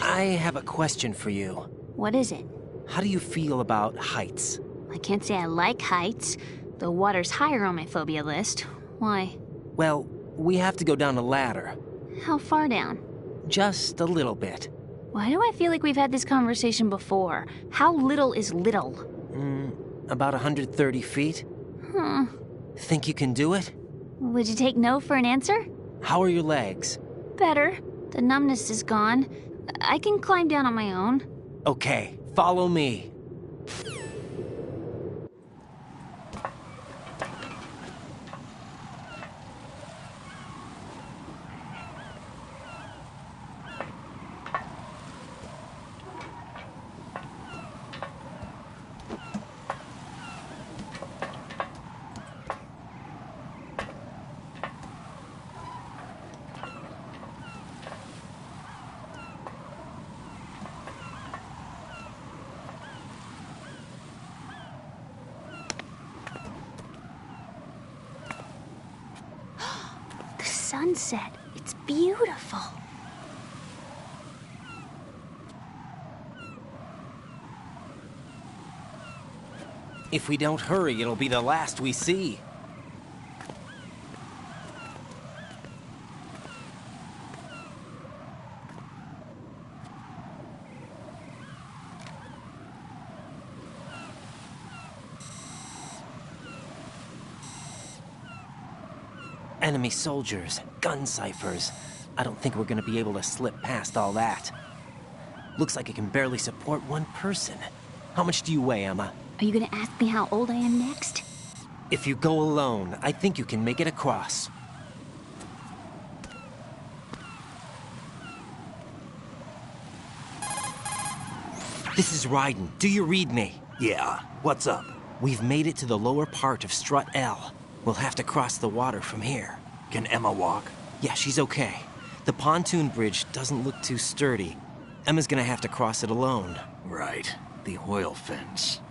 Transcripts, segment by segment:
I have a question for you. What is it? How do you feel about heights? I can't say I like heights. The water's higher on my phobia list. Why? Well, we have to go down a ladder. How far down? Just a little bit. Why do I feel like we've had this conversation before? How little is little? About 130 feet. Think you can do it? Would you take no for an answer? How are your legs? Better. The numbness is gone. I can climb down on my own. Okay, follow me. Sunset. It's beautiful. If we don't hurry, it'll be the last we see. Enemy soldiers, gun ciphers. I don't think we're gonna be able to slip past all that. Looks like it can barely support one person. How much do you weigh, Emma? Are you gonna ask me how old I am next? If you go alone, I think you can make it across. This is Raiden. Do you read me? Yeah, what's up? We've made it to the lower part of Strut L. We'll have to cross the water from here. Can Emma walk? Yeah, she's okay. The pontoon bridge doesn't look too sturdy. Emma's gonna have to cross it alone. Right. The oil fence.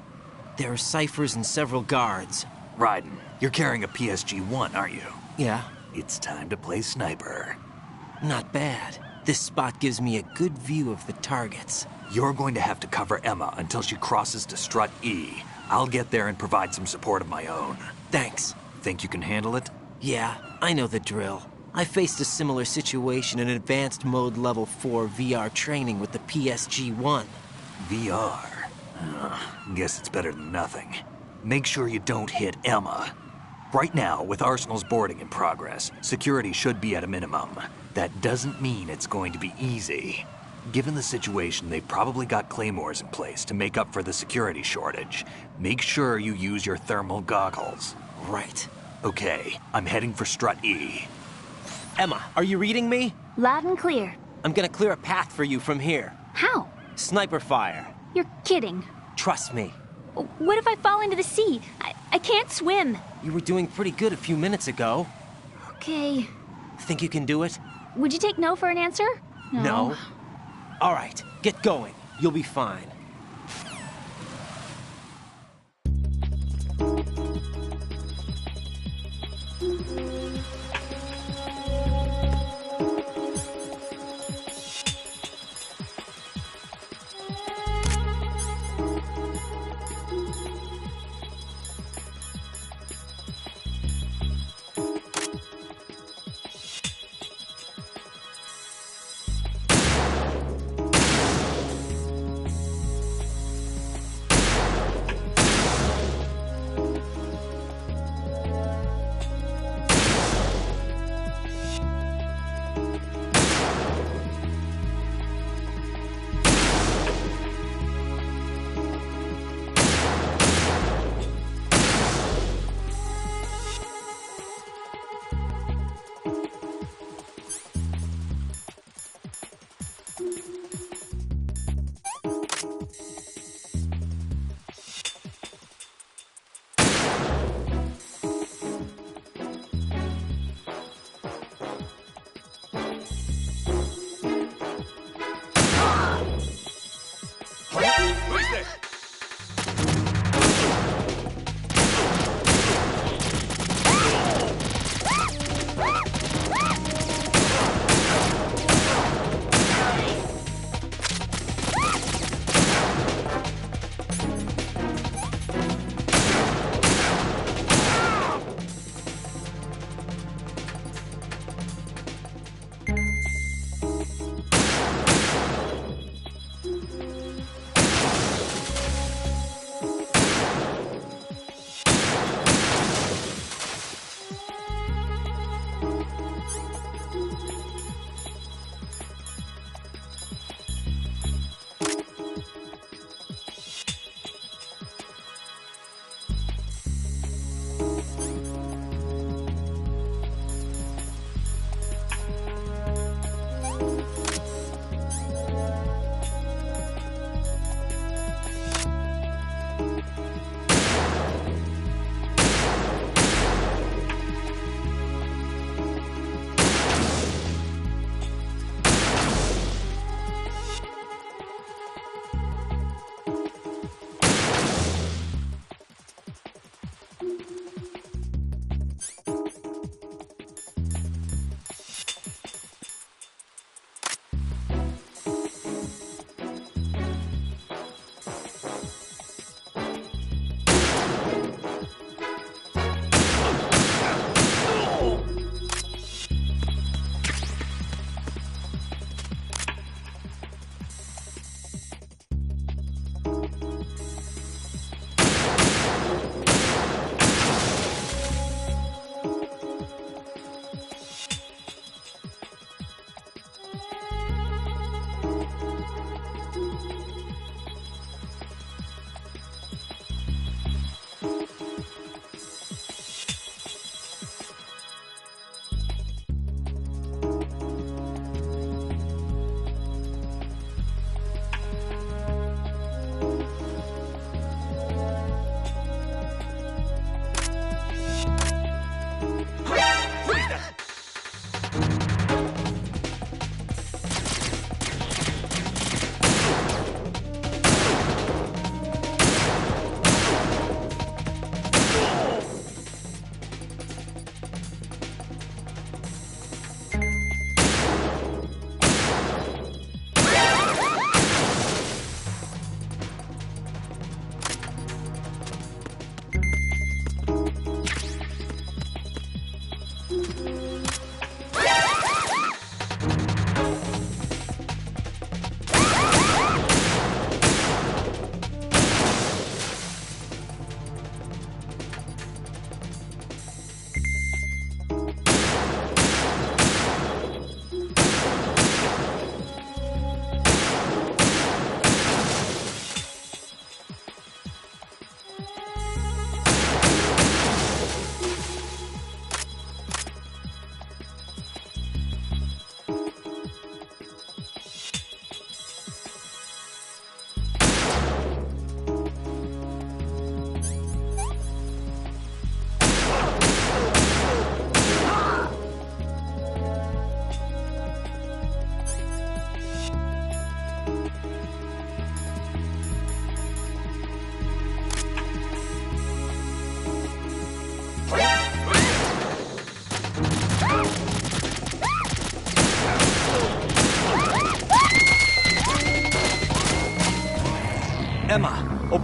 There are ciphers and several guards. Raiden, you're carrying a PSG-1, aren't you? Yeah, It's time to play sniper. not bad. This spot gives me a good view of the targets. You're going to have to cover Emma until she crosses to Strut E. I'll get there and provide some support of my own. Thanks. Think you can handle it? Yeah, I know the drill. I faced a similar situation in Advanced Mode Level 4 VR training with the PSG-1. VR? Guess it's better than nothing. Make sure you don't hit Emma. Right now, with Arsenal's boarding in progress, security should be at a minimum. That doesn't mean it's going to be easy. Given the situation, they've probably got claymores in place to make up for the security shortage. Make sure you use your thermal goggles. Right. Okay, I'm heading for Strut E. Emma, are you reading me? Loud and clear. I'm gonna clear a path for you from here. How? Sniper fire. You're kidding. Trust me. What if I fall into the sea? I can't swim. You were doing pretty good a few minutes ago. Okay. Think you can do it? Would you take no for an answer? No. All right, get going. You'll be fine.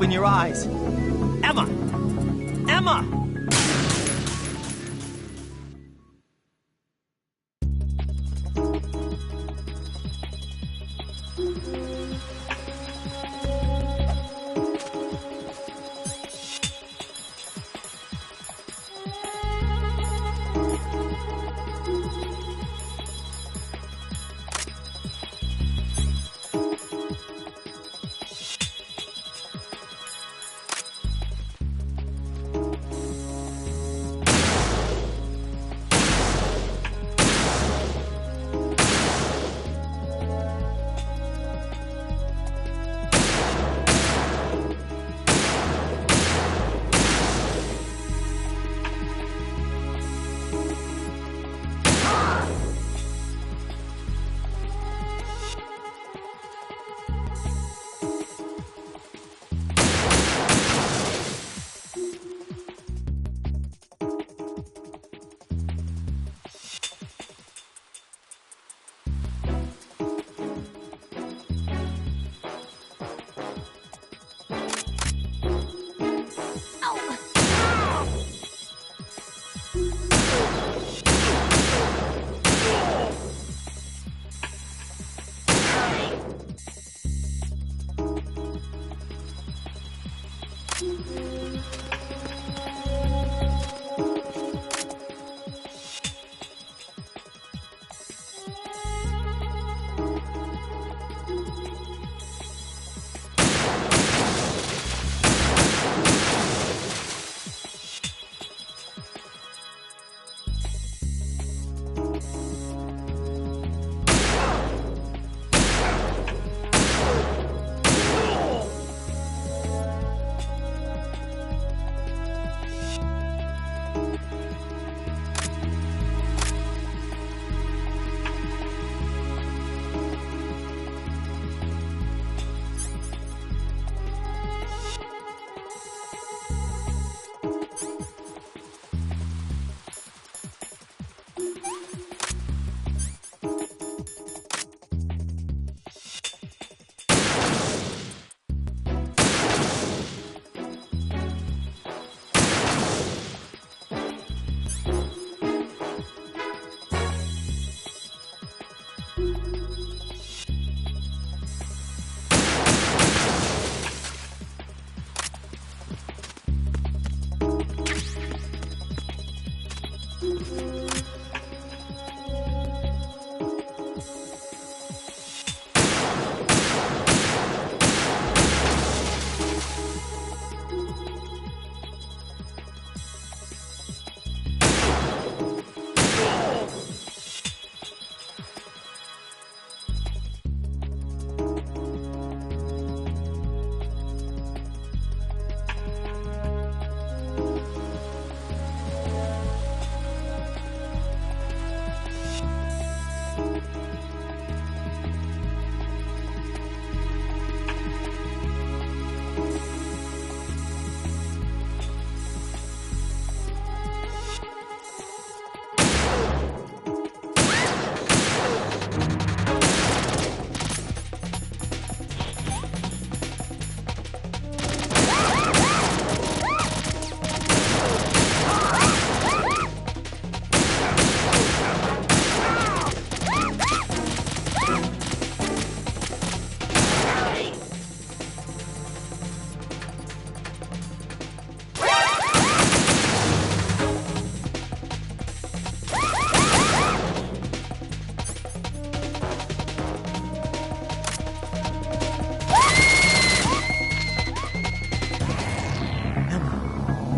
Open your eyes. Emma! Emma!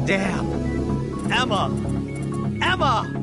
Damn! Emma! Emma!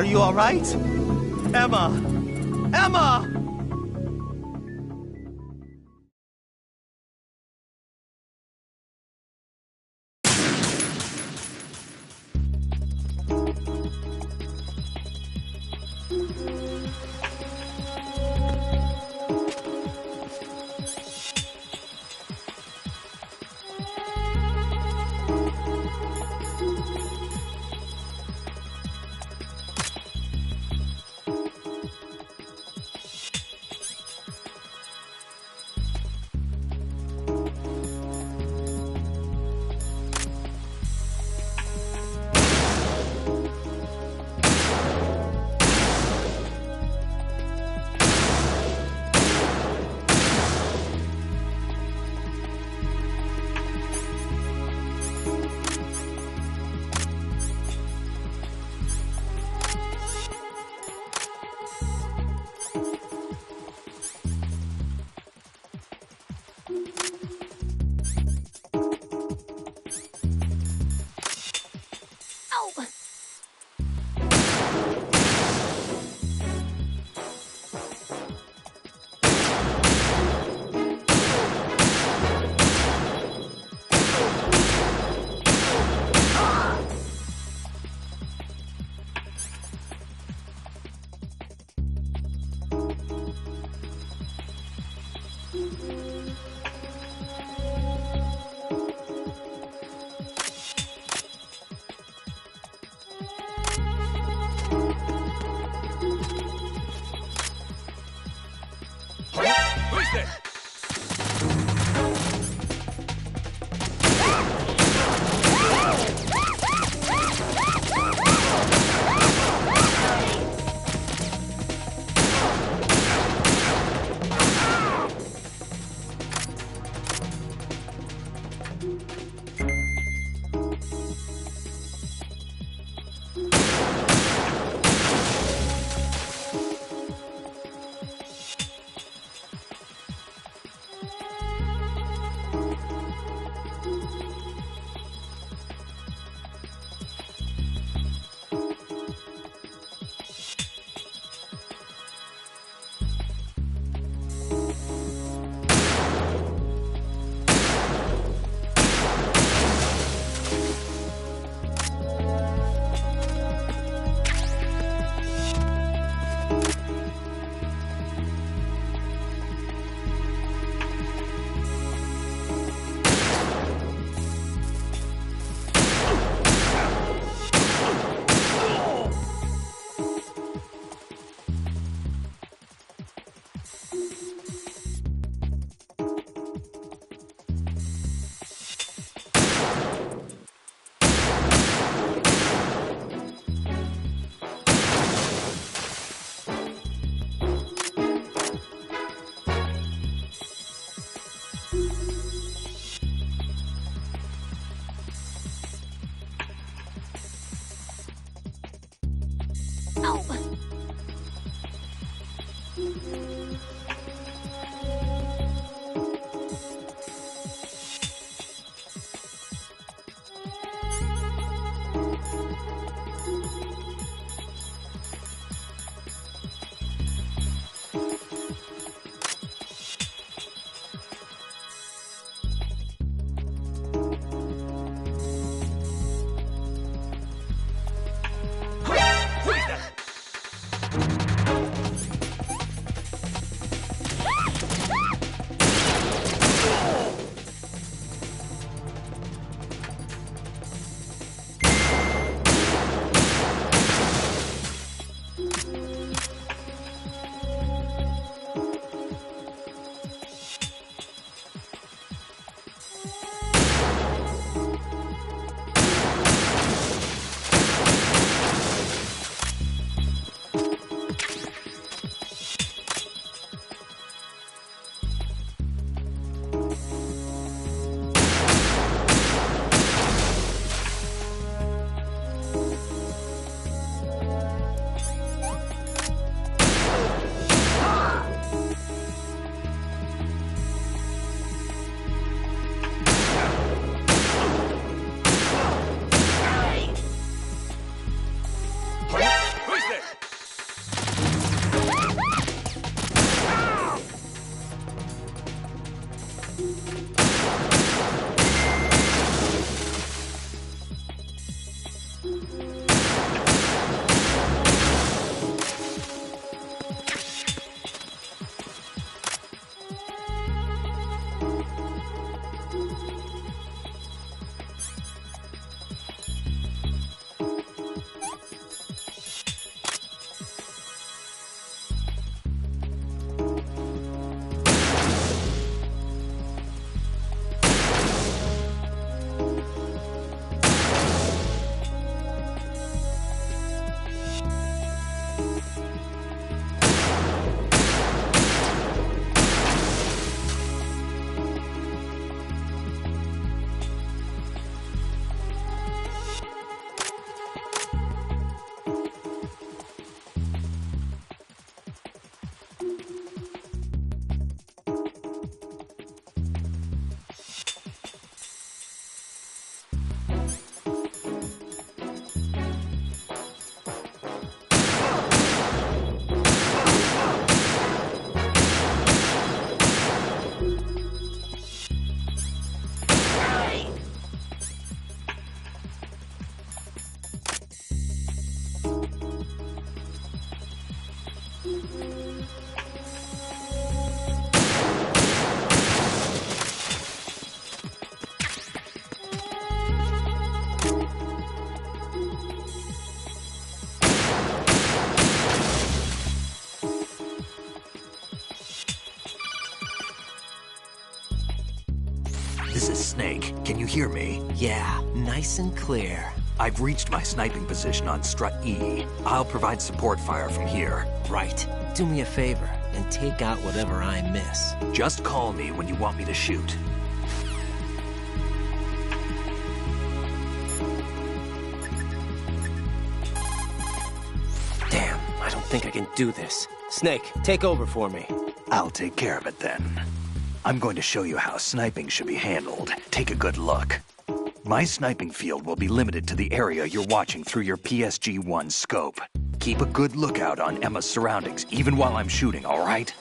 Are you all right? Emma! Emma! This is Snake. Can you hear me? Yeah, nice and clear. I've reached my sniping position on strut E. I'll provide support fire from here. Right. Do me a favor and take out whatever I miss. Just call me when you want me to shoot. Damn, I don't think I can do this. Snake, take over for me. I'll take care of it then. I'm going to show you how sniping should be handled. Take a good look. My sniping field will be limited to the area you're watching through your PSG-1 scope. Keep a good lookout on Emma's surroundings, even while I'm shooting, all right?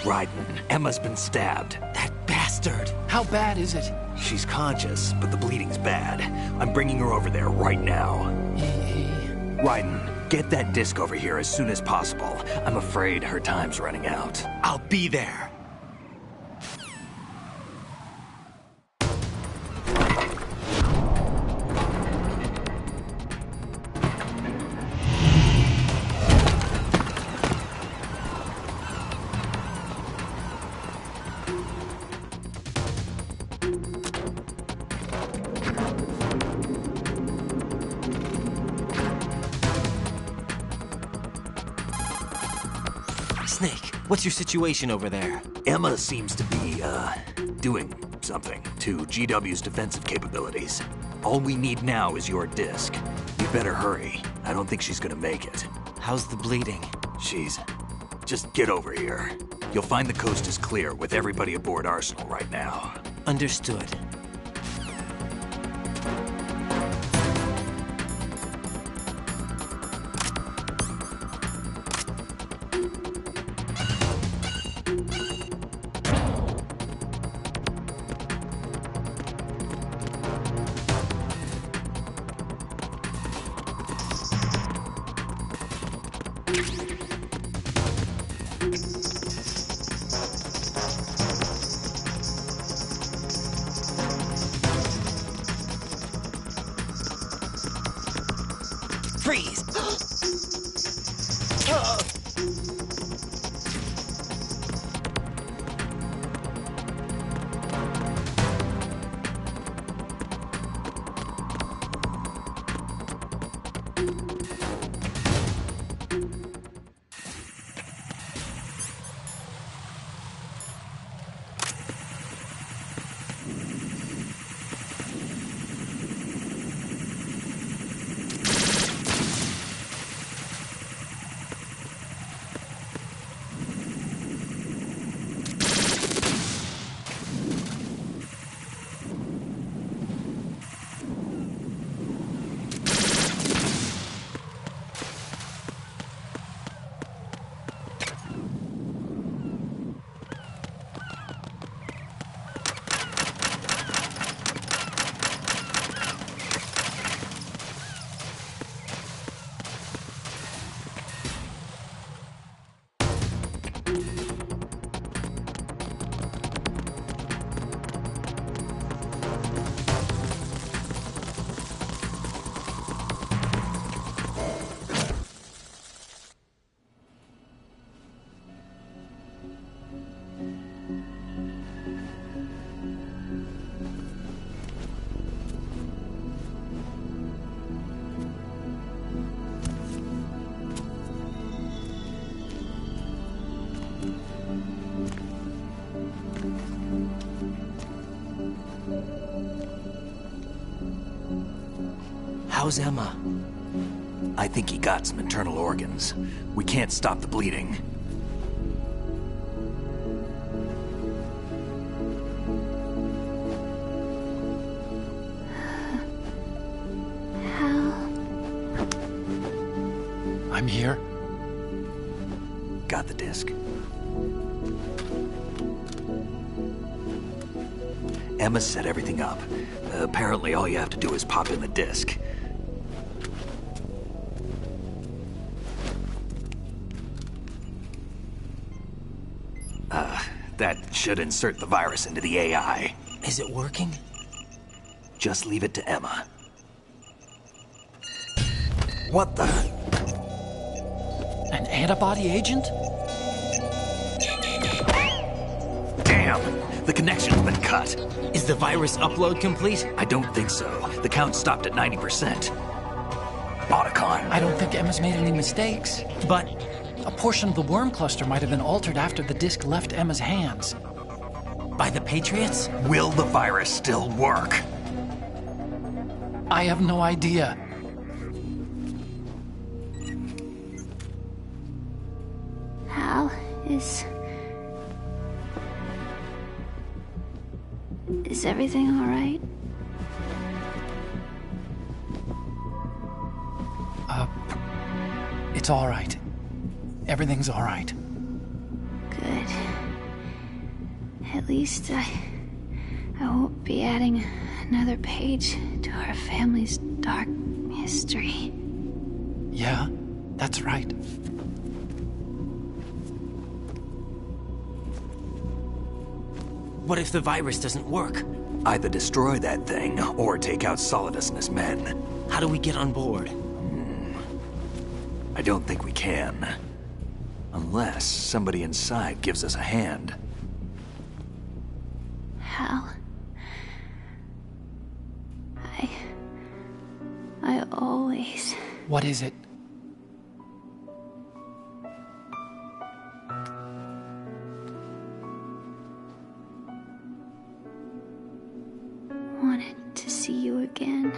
Raiden, Emma's been stabbed. That bastard! How bad is it? She's conscious, but the bleeding's bad. I'm bringing her over there right now. Raiden, get that disc over here as soon as possible. I'm afraid her time's running out. I'll be there. Snake, what's your situation over there? Emma seems to be, doing something to GW's defensive capabilities. All we need now is your disc. You better hurry. I don't think she's gonna make it. How's the bleeding? She's just get over here. You'll find the coast is clear with everybody aboard Arsenal right now. Understood. Freeze! How's Emma? I think he got some internal organs. We can't stop the bleeding. I'm here. Got the disc. Emma set everything up. Apparently all you have to do is pop in the disc. That should insert the virus into the AI. Is it working? Just leave it to Emma. What the? An antibody agent? Damn! The connection's been cut. Is the virus upload complete? I don't think so. The count stopped at 90%. Otacon. I don't think Emma's made any mistakes. But A portion of the worm cluster might have been altered after the disc left Emma's hands. by the Patriots? Will the virus still work? I have no idea. Hal, is everything all right? It's all right. Everything's all right. Good. At least I won't be adding another page to our family's dark history. Yeah, that's right. What if the virus doesn't work? Either destroy that thing, or take out Solidus and his men. How do we get on board? I don't think we can. Unless somebody inside gives us a hand. Hal, I always... What is it? wanted to see you again.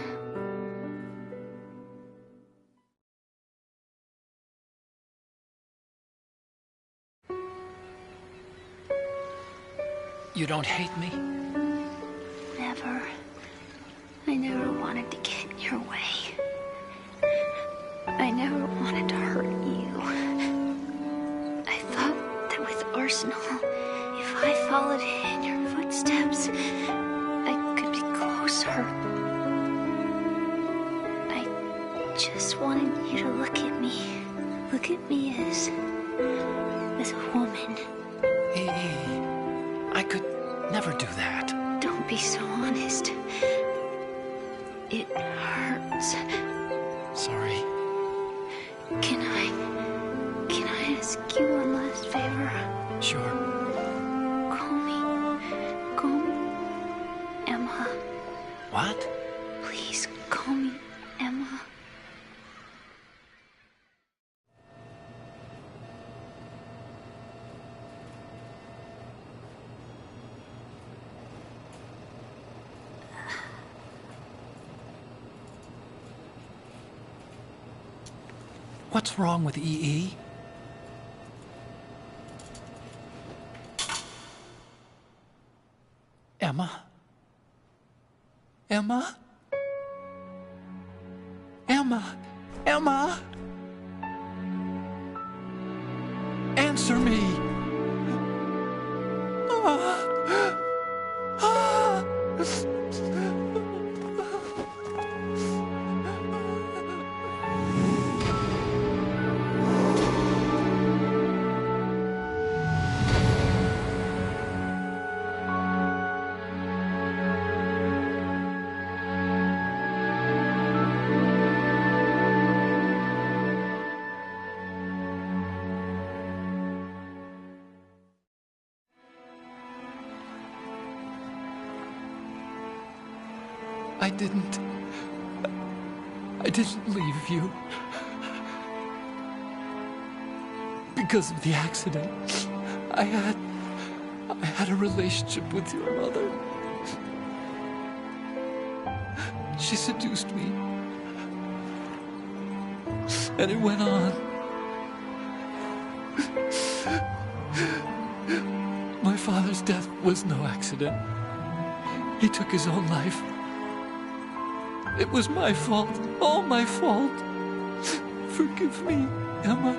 You don't hate me? Never. I never wanted to get in your way. I never wanted to hurt you. I thought that with Arsenal, if I followed in your footsteps, I could be closer. I just wanted you to look at me. Look at me as a woman. I could never do that. Don't be so honest. It hurts. Sorry. Can I ask you one last favor? Sure. Call me Emma. What? Please call me Emma. What's wrong with EE? Emma? Emma? Emma? Emma? Answer me! I didn't leave you. Because of the accident, I had a relationship with your mother. She seduced me. And it went on. My father's death was no accident. He took his own life. It was my fault, all my fault. Forgive me, Emma.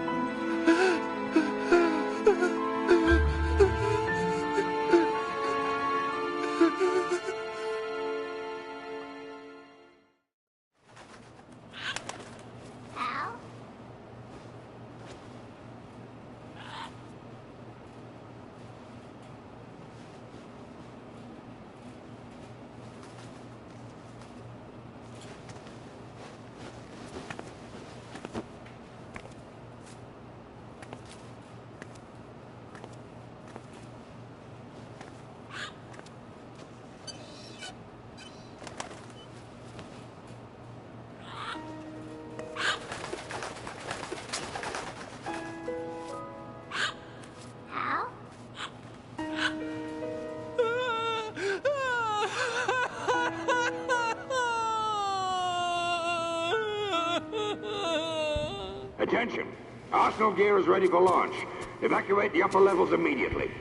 Attention! Arsenal gear is ready for launch. Evacuate the upper levels immediately.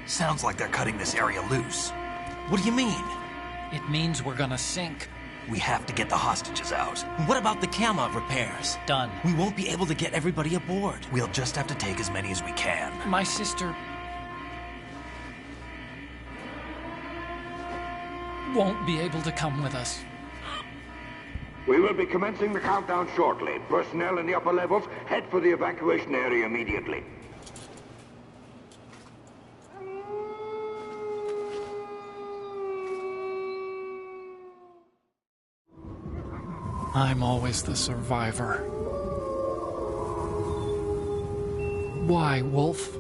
Sounds like they're cutting this area loose. What do you mean? It means we're gonna sink. We have to get the hostages out. What about the camo repairs? Done. We won't be able to get everybody aboard. We'll just have to take as many as we can. My sister won't be able to come with us. We will be commencing the countdown shortly. Personnel in the upper levels, head for the evacuation area immediately. I'm always the survivor. Why, Wolf?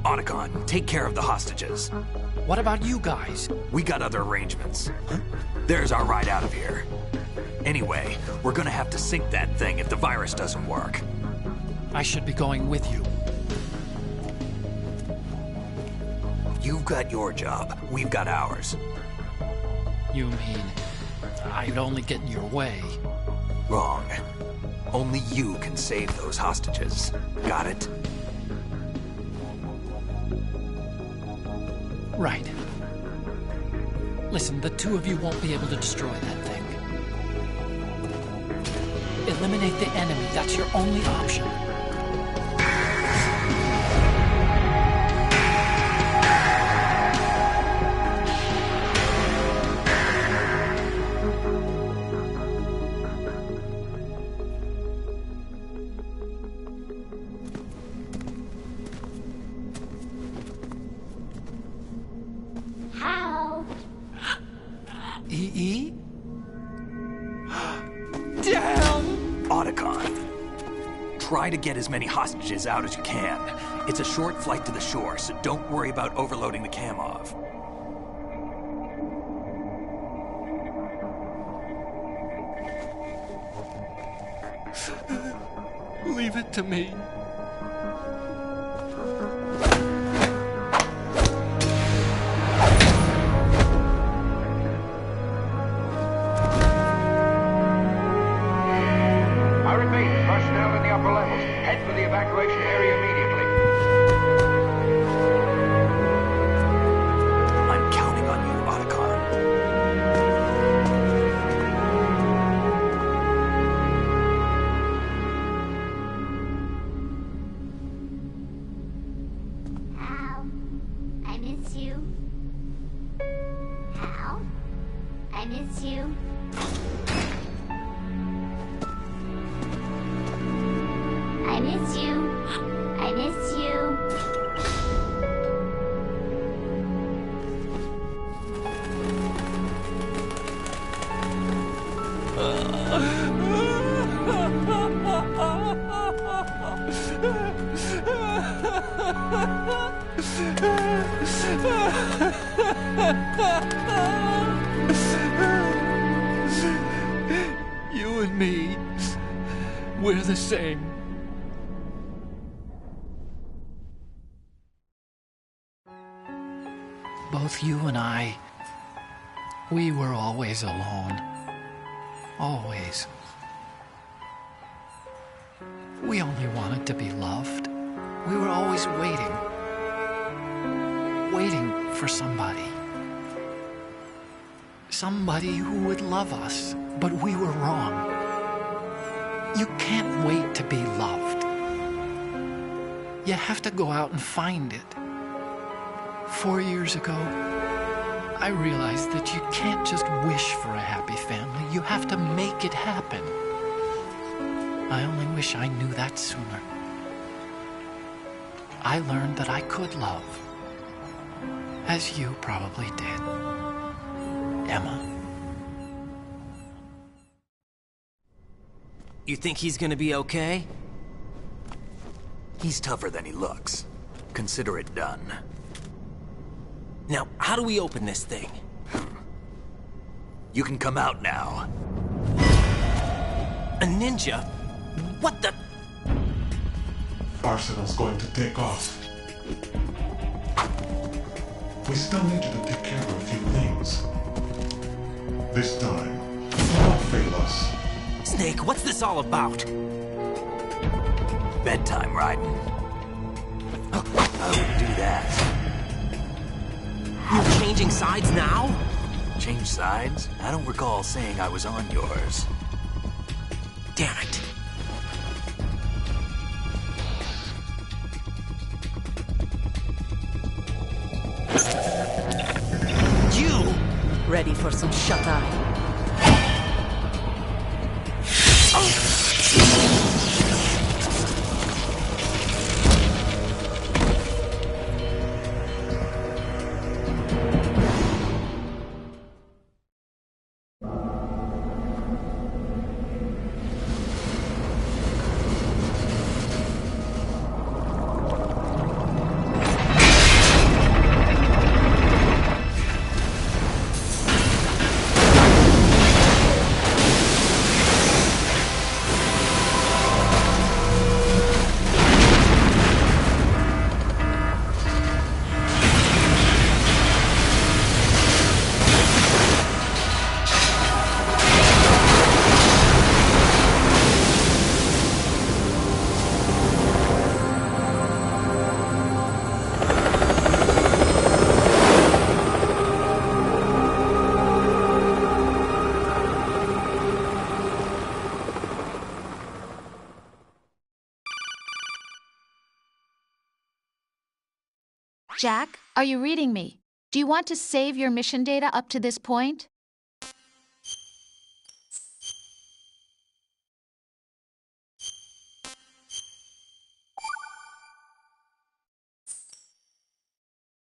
Otacon, take care of the hostages. What about you guys? We got other arrangements. There's our ride out of here. Anyway, we're gonna have to sink that thing if the virus doesn't work. I should be going with you. You've got your job. We've got ours. You mean I'd only get in your way? Wrong. Only you can save those hostages. Got it? Right. Listen, the two of you won't be able to destroy that thing. Eliminate the enemy. That's your only option. EE? Damn! Otacon. Try to get as many hostages out as you can. It's a short flight to the shore, so don't worry about overloading the Kamov. Leave it to me. I repeat, personnel in the upper levels, head for the evacuation area immediately. I'm counting on you, Otacon. Hal, I miss you. Hal, I miss you. I miss you. I miss you. You and me, we're the same. Both you and I, we were always alone. Always. We only wanted to be loved. We were always waiting. Waiting for somebody. Somebody who would love us, but we were wrong. You can't wait to be loved. You have to go out and find it. 4 years ago, I realized that you can't just wish for a happy family. You have to make it happen. I only wish I knew that sooner. I learned that I could love, as you probably did, Emma. You think he's gonna be okay? He's tougher than he looks. Consider it done. Now, how do we open this thing? You can come out now. A ninja? What the? Arsenal's going to take off. We still need you to take care of a few things. This time, don't fail us. Snake, what's this all about? Bedtime, Raiden. I wouldn't do that. You're changing sides now? Change sides? I don't recall saying I was on yours. Damn it. You! Ready for some shut-eye? Jack, are you reading me? Do you want to save your mission data up to this point?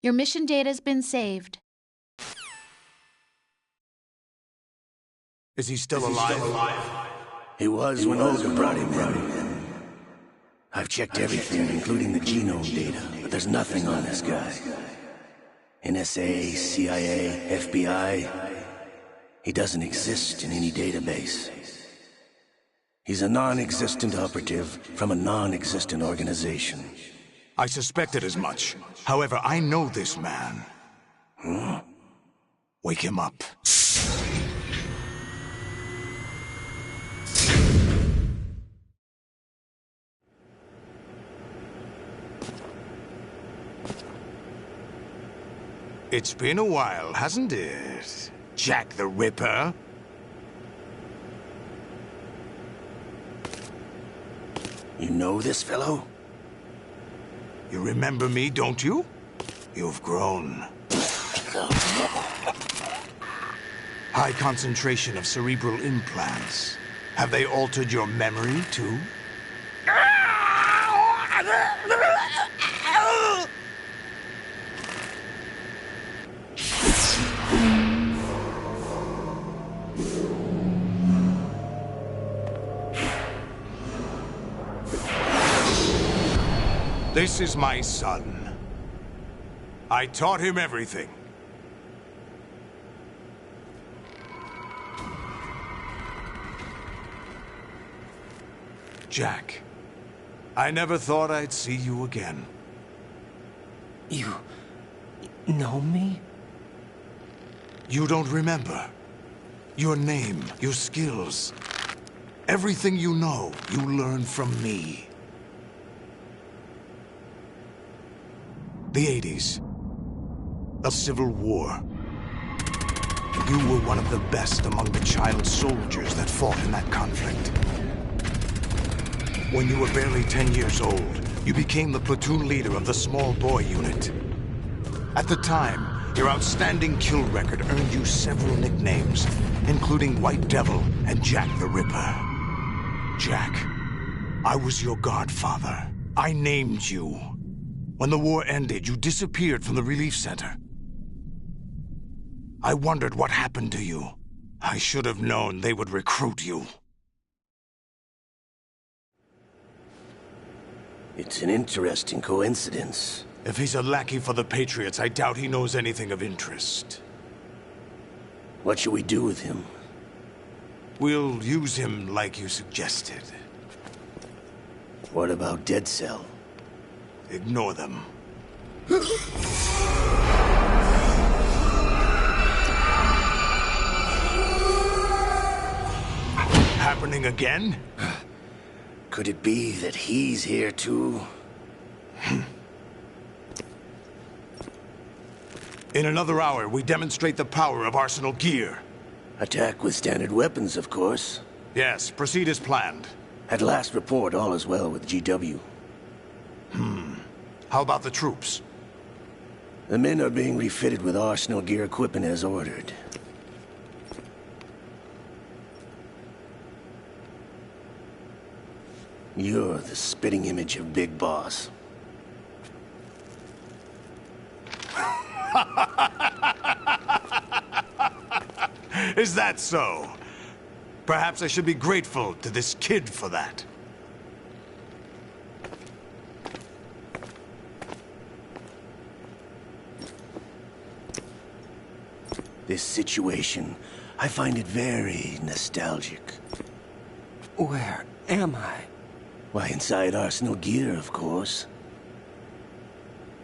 Your mission data's been saved. Is he still alive? He was when Olga brought him in. I've checked everything, including the genome data, but there's nothing on this guy. NSA, CIA, FBI. He doesn't exist in any database. He's a non-existent operative from a non-existent organization. I suspected as much. However, I know this man. Wake him up. It's been a while, hasn't it? Jack the Ripper? You know this fellow? You remember me, don't you? You've grown. High concentration of cerebral implants. Have they altered your memory, too? This is my son. I taught him everything. Jack, I never thought I'd see you again. You know me? You don't remember. Your name, your skills. Everything you know, you learned from me. The 80s. The Civil War. You were one of the best among the child soldiers that fought in that conflict. When you were barely 10 years old, you became the platoon leader of the small boy unit. At the time, your outstanding kill record earned you several nicknames, including White Devil and Jack the Ripper. Jack, I was your godfather. I named you. When the war ended, you disappeared from the relief center. I wondered what happened to you. I should have known they would recruit you. It's an interesting coincidence. If he's a lackey for the Patriots, I doubt he knows anything of interest. What should we do with him? We'll use him like you suggested. What about Dead Cell? Ignore them. Happening again? Could it be that he's here too? In another hour, we demonstrate the power of Arsenal gear. Attack with standard weapons, of course. Yes, proceed as planned. At last report, all is well with GW. How about the troops? The men are being refitted with Arsenal gear equipment as ordered. You're the spitting image of Big Boss. Is that so? Perhaps I should be grateful to this kid for that. This situation, I find it very nostalgic. Where am I? Why, inside Arsenal gear, of course.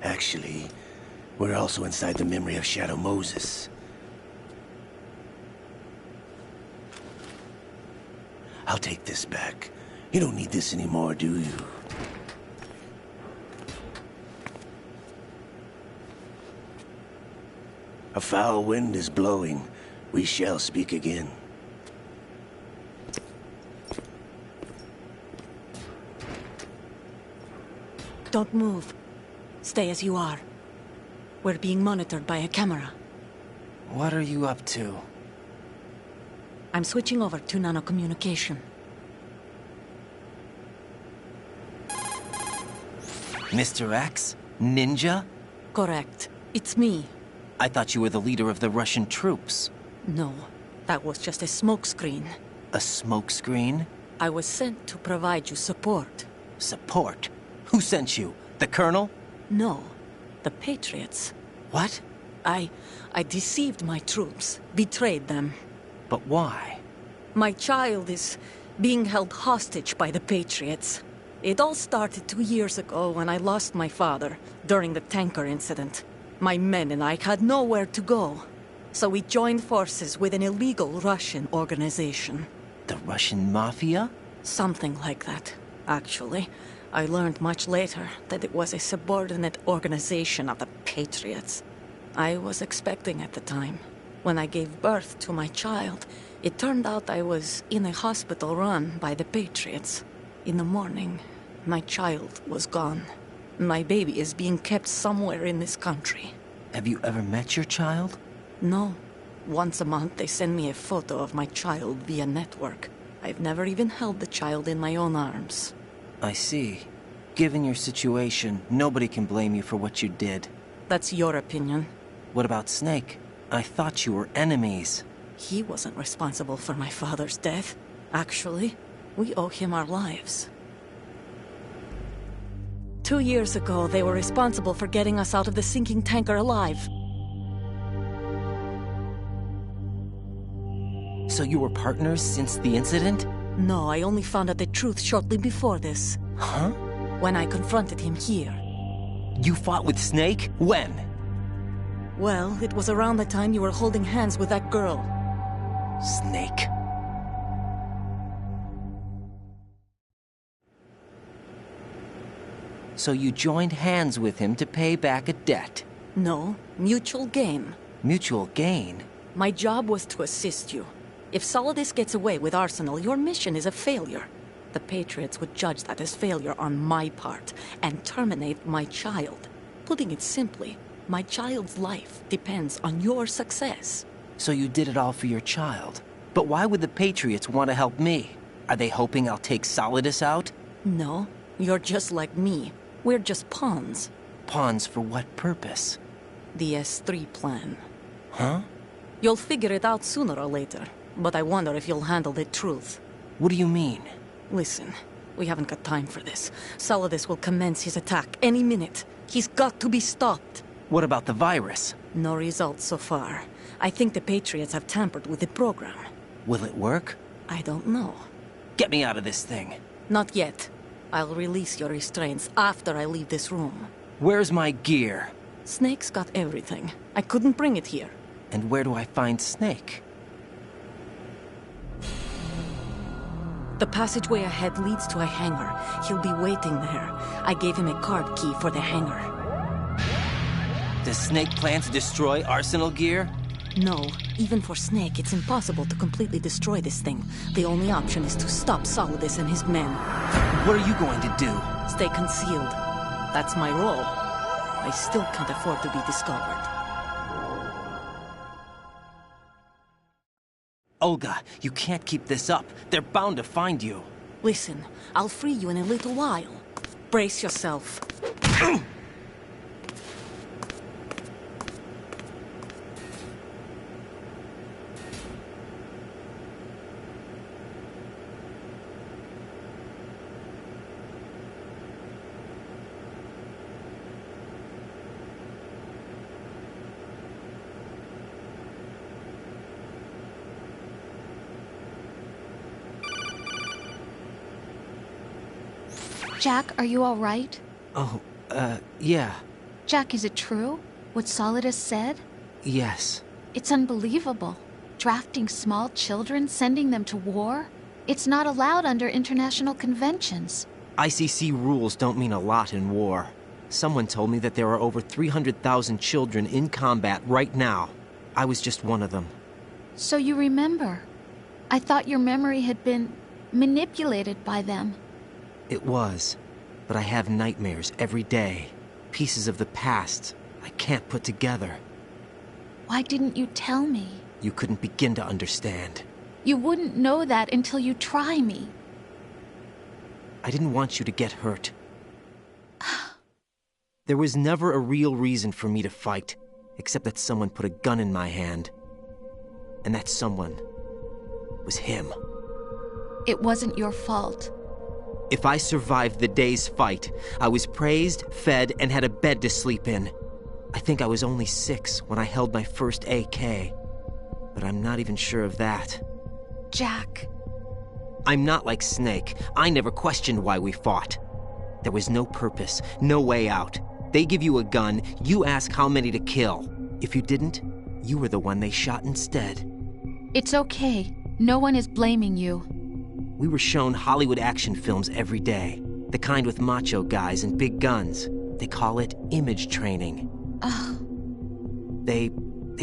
Actually, we're also inside the memory of Shadow Moses. I'll take this back. You don't need this anymore, do you? A foul wind is blowing. We shall speak again. Don't move. Stay as you are. We're being monitored by a camera. What are you up to? I'm switching over to nanocommunication. Mr. X? Ninja? Correct. It's me. I thought you were the leader of the Russian troops. No, that was just a smokescreen. A smokescreen? I was sent to provide you support. Support? Who sent you? The Colonel? No, the Patriots. What? I deceived my troops, betrayed them. But why? My child is being held hostage by the Patriots. It all started 2 years ago when I lost my father during the tanker incident. My men and I had nowhere to go. So we joined forces with an illegal Russian organization. The Russian Mafia? Something like that, actually. I learned much later that it was a subordinate organization of the Patriots. I was expecting at the time. When I gave birth to my child, it turned out I was in a hospital run by the Patriots. In the morning, my child was gone. My baby is being kept somewhere in this country. Have you ever met your child? No. Once a month, they send me a photo of my child via network. I've never even held the child in my own arms. I see. Given your situation, nobody can blame you for what you did. That's your opinion. What about Snake? I thought you were enemies. He wasn't responsible for my father's death. Actually, we owe him our lives. 2 years ago, they were responsible for getting us out of the sinking tanker alive. So you were partners since the incident? No, I only found out the truth shortly before this. Huh? When I confronted him here. You fought with Snake? When? Well, it was around the time you were holding hands with that girl. Snake. So you joined hands with him to pay back a debt? No, mutual gain. Mutual gain? My job was to assist you. If Solidus gets away with Arsenal, your mission is a failure. The Patriots would judge that as failure on my part, and terminate my child. Putting it simply, my child's life depends on your success. So you did it all for your child. But why would the Patriots want to help me? Are they hoping I'll take Solidus out? No, you're just like me. We're just pawns. Pawns for what purpose? The S3 plan. Huh? You'll figure it out sooner or later, but I wonder if you'll handle the truth. What do you mean? Listen, we haven't got time for this. Solidus will commence his attack any minute. He's got to be stopped. What about the virus? No results so far. I think the Patriots have tampered with the program. Will it work? I don't know. Get me out of this thing. Not yet. I'll release your restraints after I leave this room. Where's my gear? Snake's got everything. I couldn't bring it here. And where do I find Snake? The passageway ahead leads to a hangar. He'll be waiting there. I gave him a card key for the hangar. Does Snake plan to destroy Arsenal gear? No. Even for Snake, it's impossible to completely destroy this thing. The only option is to stop Solidus and his men. What are you going to do? Stay concealed. That's my role. I still can't afford to be discovered. Olga, you can't keep this up. They're bound to find you. Listen, I'll free you in a little while. Brace yourself. Jack, are you all right? Oh, yeah. Jack, is it true? What Solidus said? Yes. It's unbelievable. Drafting small children, sending them to war? It's not allowed under international conventions. ICC rules don't mean a lot in war. Someone told me that there are over 300,000 children in combat right now. I was just one of them. So you remember. I thought your memory had been manipulated by them. It was, but I have nightmares every day. Pieces of the past. I can't put together. Why didn't you tell me? You couldn't begin to understand. You wouldn't know that until you try me. I didn't want you to get hurt. There was never a real reason for me to fight, except that someone put a gun in my hand. And that someone was him. It wasn't your fault. If I survived the day's fight, I was praised, fed, and had a bed to sleep in. I think I was only 6 when I held my first AK. But I'm not even sure of that. Jack. I'm not like Snake. I never questioned why we fought. There was no purpose, no way out. They give you a gun, you ask how many to kill. If you didn't, you were the one they shot instead. It's okay. No one is blaming you. We were shown Hollywood action films every day. The kind with macho guys and big guns. They call it image training. Ugh. They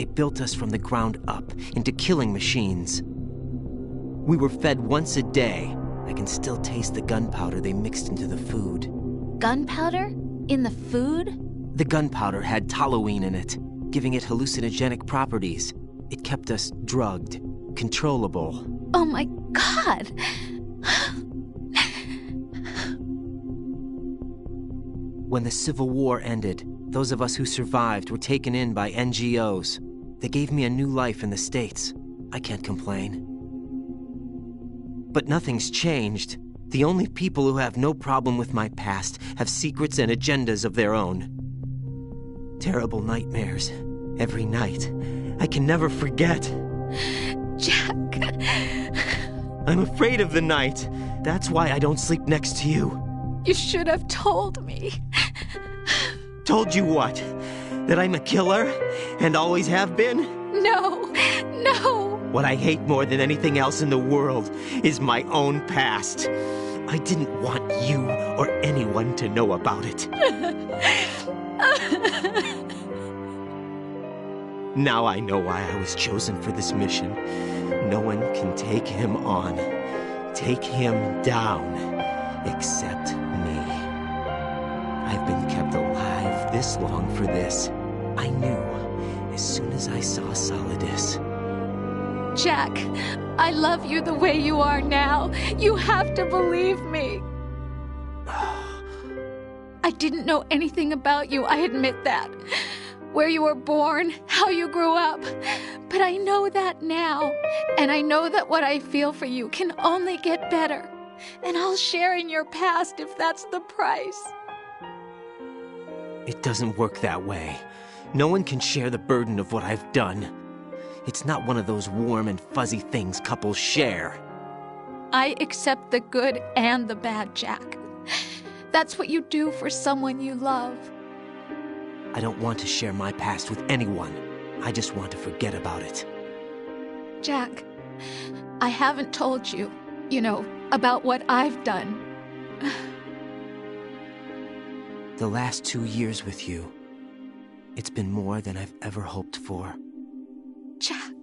built us from the ground up into killing machines. We were fed once a day. I can still taste the gunpowder they mixed into the food. Gunpowder? In the food? The gunpowder had toluene in it, giving it hallucinogenic properties. It kept us drugged, controllable. Oh my God! When the Civil War ended, those of us who survived were taken in by NGOs. They gave me a new life in the States. I can't complain. But nothing's changed. The only people who have no problem with my past have secrets and agendas of their own. Terrible nightmares. Every night. I can never forget. Jack. I'm afraid of the night. That's why I don't sleep next to you. You should have told me. Told you what? That I'm a killer? And always have been? No. No. What I hate more than anything else in the world is my own past. I didn't want you or anyone to know about it. Now I know why I was chosen for this mission. No one can take him on, take him down, except me. I've been kept alive this long for this. I knew as soon as I saw Solidus. Jack, I love you the way you are now. You have to believe me. I didn't know anything about you, I admit that. Where you were born, how you grew up. But I know that now. And I know that what I feel for you can only get better. And I'll share in your past if that's the price. It doesn't work that way. No one can share the burden of what I've done. It's not one of those warm and fuzzy things couples share. I accept the good and the bad, Jack. That's what you do for someone you love. I don't want to share my past with anyone. I just want to forget about it. Jack, I haven't told you, about what I've done. The last 2 years with you, it's been more than I've ever hoped for. Jack.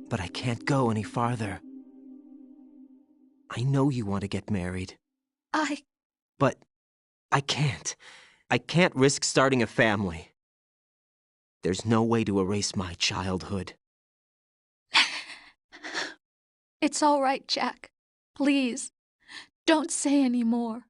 But I can't go any farther. I know you want to get married. But I can't. I can't risk starting a family. There's no way to erase my childhood. It's all right, Jack. Please, don't say any more.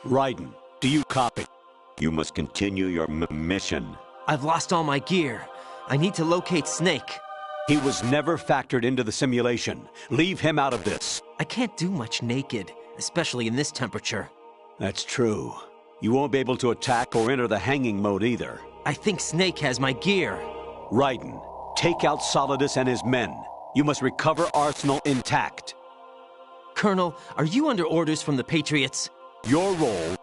Raiden, do you copy? You must continue your mission. I've lost all my gear. I need to locate Snake. He was never factored into the simulation. Leave him out of this. I can't do much naked, especially in this temperature. That's true. You won't be able to attack or enter the hanging mode either. I think Snake has my gear. Raiden, take out Solidus and his men. You must recover Arsenal intact. Colonel, are you under orders from the Patriots? Your role,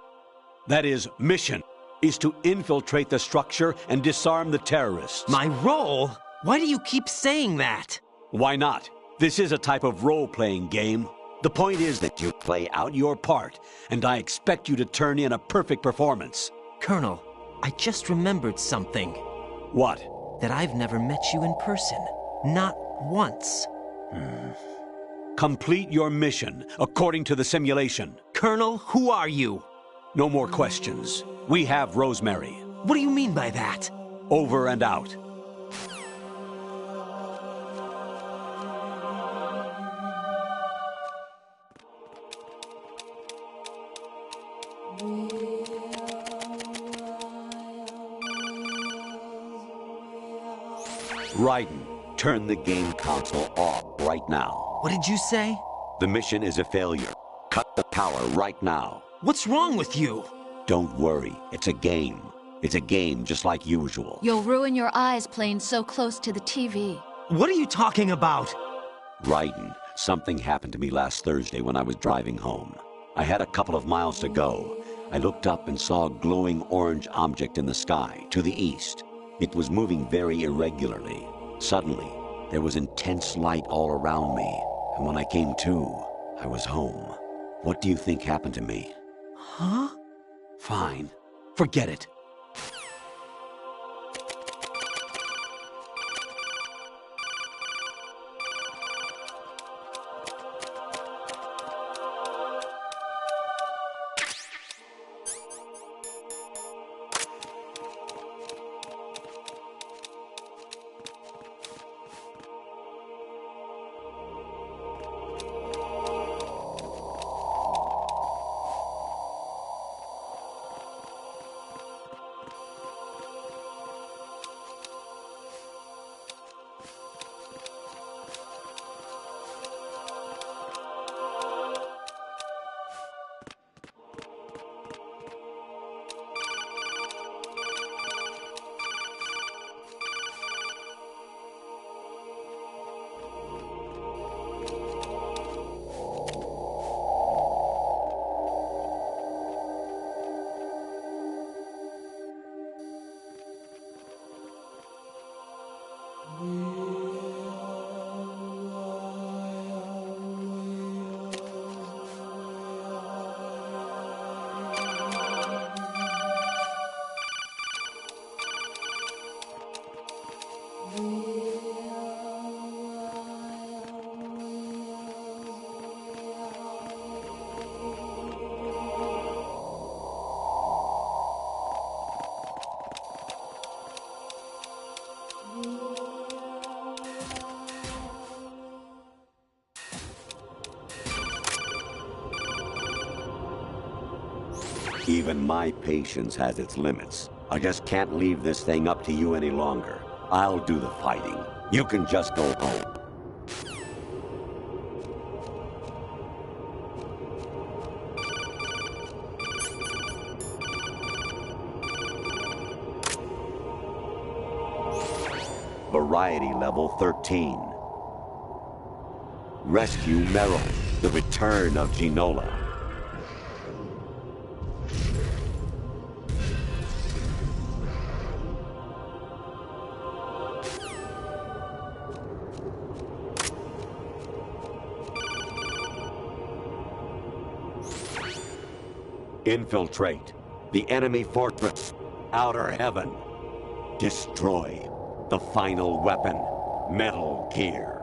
that is, mission, is to infiltrate the structure and disarm the terrorists. My role? Why do you keep saying that? Why not? This is a type of role-playing game. The point is that you play out your part, and I expect you to turn in a perfect performance. Colonel, I just remembered something. What? That I've never met you in person. Not once. Complete your mission, according to the simulation. Colonel, who are you? No more questions. We have Rosemary. What do you mean by that? Over and out. Raiden, turn the game console off right now. What did you say? The mission is a failure. Cut the power right now. What's wrong with you? Don't worry, it's a game. It's a game just like usual. You'll ruin your eyes playing so close to the TV. What are you talking about? Raiden, something happened to me last Thursday when I was driving home. I had a couple of miles to go. I looked up and saw a glowing orange object in the sky, to the east. It was moving very irregularly. Suddenly, there was intense light all around me, and when I came to, I was home. What do you think happened to me? Huh? Fine. Forget it. Even my patience has its limits. I just can't leave this thing up to you any longer. I'll do the fighting. You can just go home. Variety level 13. Rescue Meryl, the return of Ginola. Infiltrate the enemy fortress, Outer Heaven. Destroy the final weapon, Metal Gear.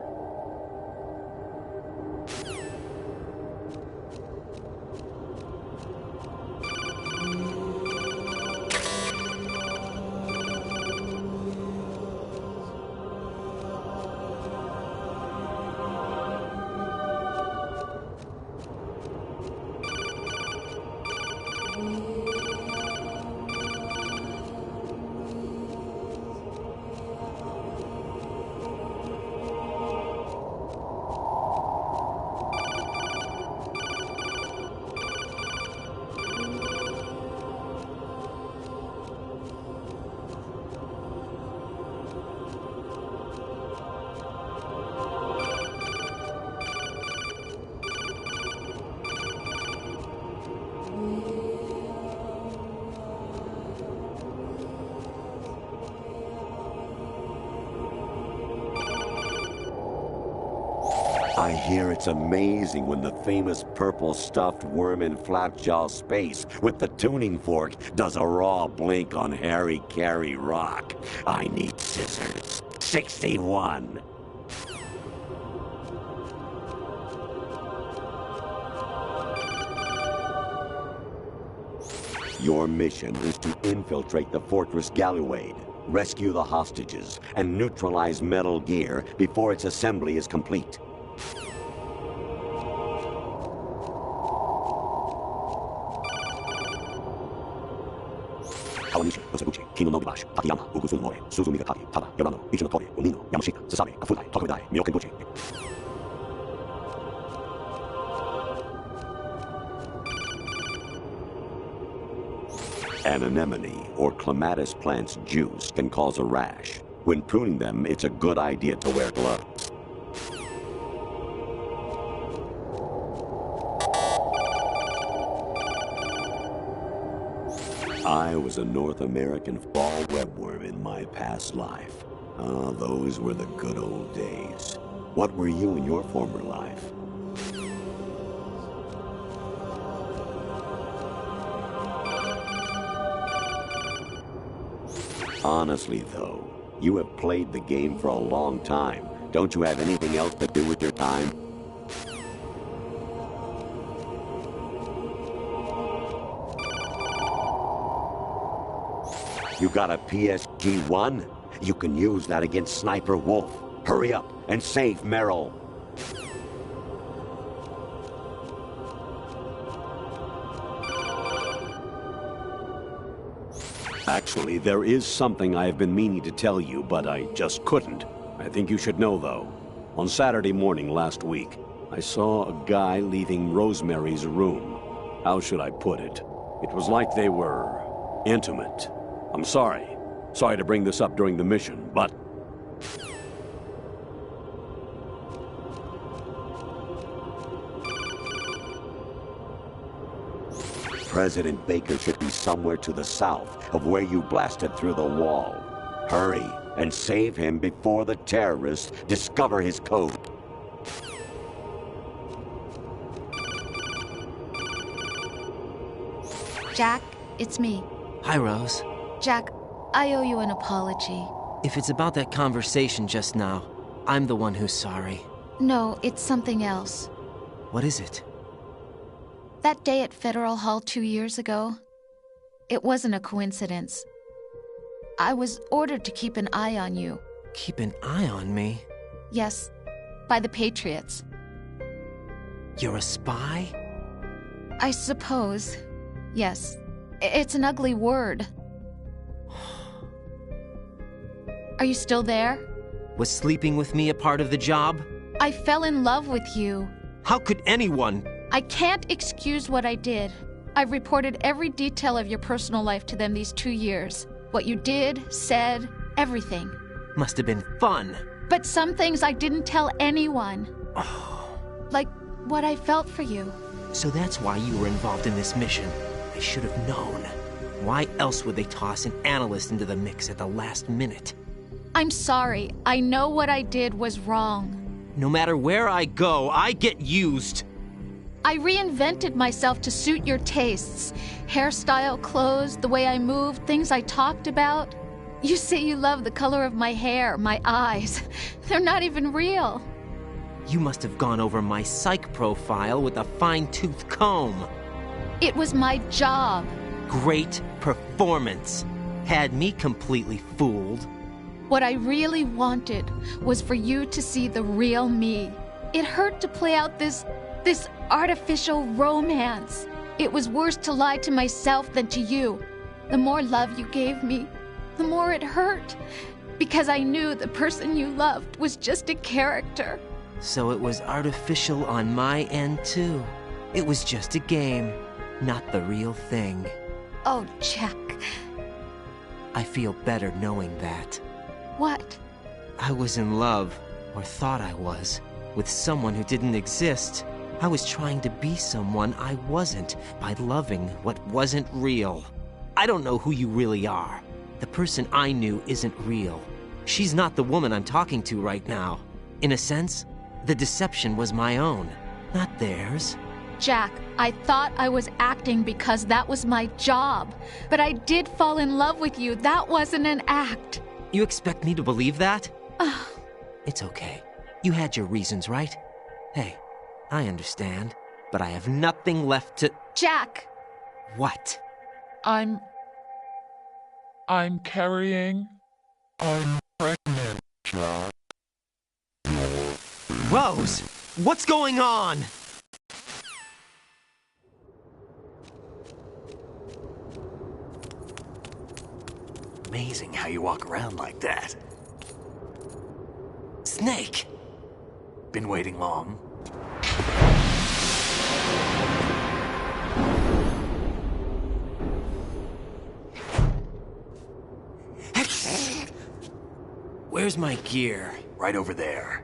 I hear it's amazing when the famous purple stuffed worm in Flapjaw Space with the tuning fork does a raw blink on Harry Carey Rock. I need scissors. 61. Your mission is to infiltrate the Fortress Galluade, rescue the hostages, and neutralize Metal Gear before its assembly is complete. Kawanishi, Osaguchi, Kino no Gibashi, Takayama, Ugusun Mori, Suzumi Gatari, Tada, Yorano, Ichino Tori, Unino, Yamashita, Sasabe, Kafudai, Tokudai, Myokenbuchi. An anemone or clematis plant's juice can cause a rash. When pruning them, it's a good idea to wear gloves. I was a North American fall webworm in my past life. Ah, those were the good old days. What were you in your former life? Honestly, though, you have played the game for a long time. Don't you have anything else to do with your time? You got a PSG-1? You can use that against Sniper Wolf. Hurry up and save Merrill. Actually, there is something I have been meaning to tell you, but I just couldn't. I think you should know, though. On Saturday morning last week, I saw a guy leaving Rosemary's room. How should I put it? It was like they were intimate. I'm sorry. Sorry to bring this up during the mission, but... President Baker should be somewhere to the south of where you blasted through the wall. Hurry and save him before the terrorists discover his code. Jack, it's me. Hi, Rose. Jack, I owe you an apology. If it's about that conversation just now, I'm the one who's sorry. No, it's something else. What is it? That day at Federal Hall 2 years ago, it wasn't a coincidence. I was ordered to keep an eye on you. Keep an eye on me? Yes, by the Patriots. You're a spy? I suppose. Yes. It's an ugly word. Are you still there? Was sleeping with me a part of the job? I fell in love with you. How could anyone? I can't excuse what I did. I've reported every detail of your personal life to them these 2 years. What you did, said, everything. Must have been fun. But some things I didn't tell anyone. Like what I felt for you. So that's why you were involved in this mission. I should have known. Why else would they toss an analyst into the mix at the last minute? I'm sorry. I know what I did was wrong. No matter where I go, I get used. I reinvented myself to suit your tastes. Hairstyle, clothes, the way I moved, things I talked about. You say you love the color of my hair, my eyes. They're not even real. You must have gone over my psych profile with a fine-tooth comb. It was my job. Great performance. Had me completely fooled. What I really wanted was for you to see the real me. It hurt to play out this artificial romance. It was worse to lie to myself than to you. The more love you gave me, the more it hurt. Because I knew the person you loved was just a character. So it was artificial on my end, too. It was just a game, not the real thing. Oh, Jack. I feel better knowing that. What? I was in love, or thought I was, with someone who didn't exist. I was trying to be someone I wasn't by loving what wasn't real. I don't know who you really are. The person I knew isn't real. She's not the woman I'm talking to right now. In a sense, The deception was my own, not theirs. Jack, I thought I was acting because that was my job. But I did fall in love with you. That wasn't an act. You expect me to believe that? It's okay. You had your reasons, right? Hey, I understand, but I have nothing left to... Jack! What? I'm carrying... I'm pregnant, Jack. Rose! What's going on? Amazing how you walk around like that. Snake! Been waiting long? Where's my gear? Right over there.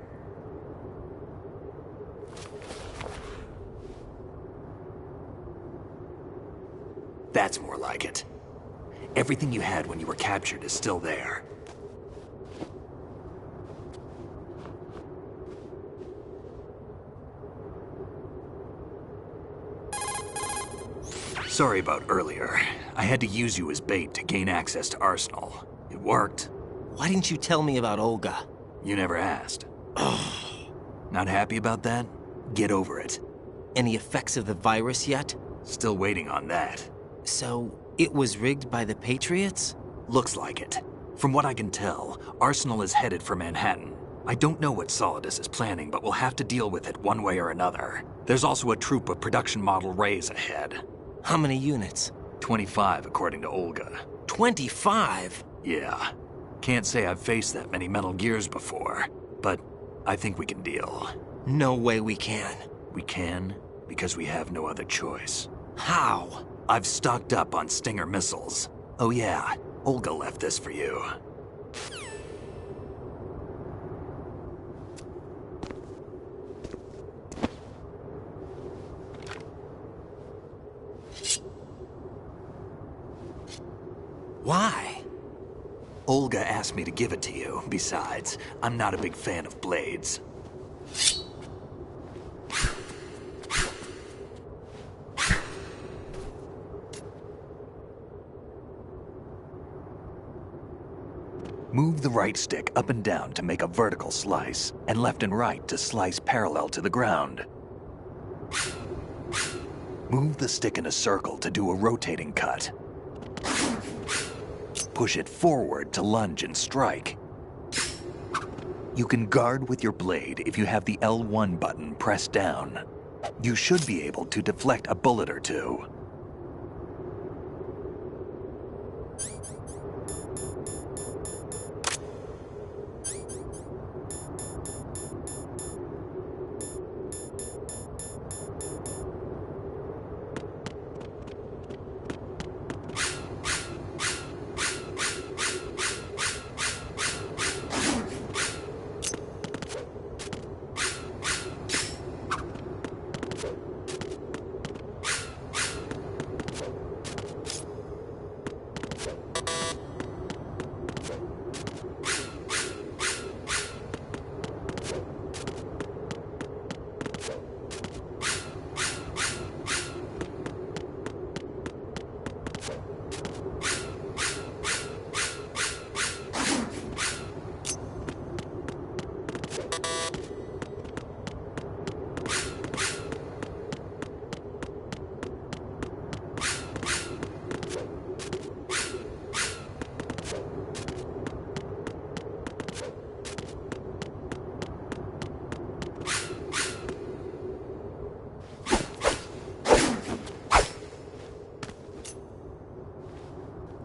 That's more like it. Everything you had when you were captured is still there. Sorry about earlier. I had to use you as bait to gain access to Arsenal. It worked. Why didn't you tell me about Olga? You never asked. Not happy about that? Get over it. Any effects of the virus yet? Still waiting on that. So, it was rigged by the Patriots? Looks like it. From what I can tell, Arsenal is headed for Manhattan. I don't know what Solidus is planning, but we'll have to deal with it one way or another. There's also a troop of production model Rays ahead. How many units? 25, according to Olga. 25? Yeah. Can't say I've faced that many Metal Gears before, but I think we can deal. No way we can. We can, because we have no other choice. How? I've stocked up on Stinger missiles. Oh yeah, Olga left this for you. Why? Olga asked me to give it to you. Besides, I'm not a big fan of blades. Move the right stick up and down to make a vertical slice, and left and right to slice parallel to the ground. Move the stick in a circle to do a rotating cut. Push it forward to lunge and strike. You can guard with your blade if you have the L1 button pressed down. You should be able to deflect a bullet or two.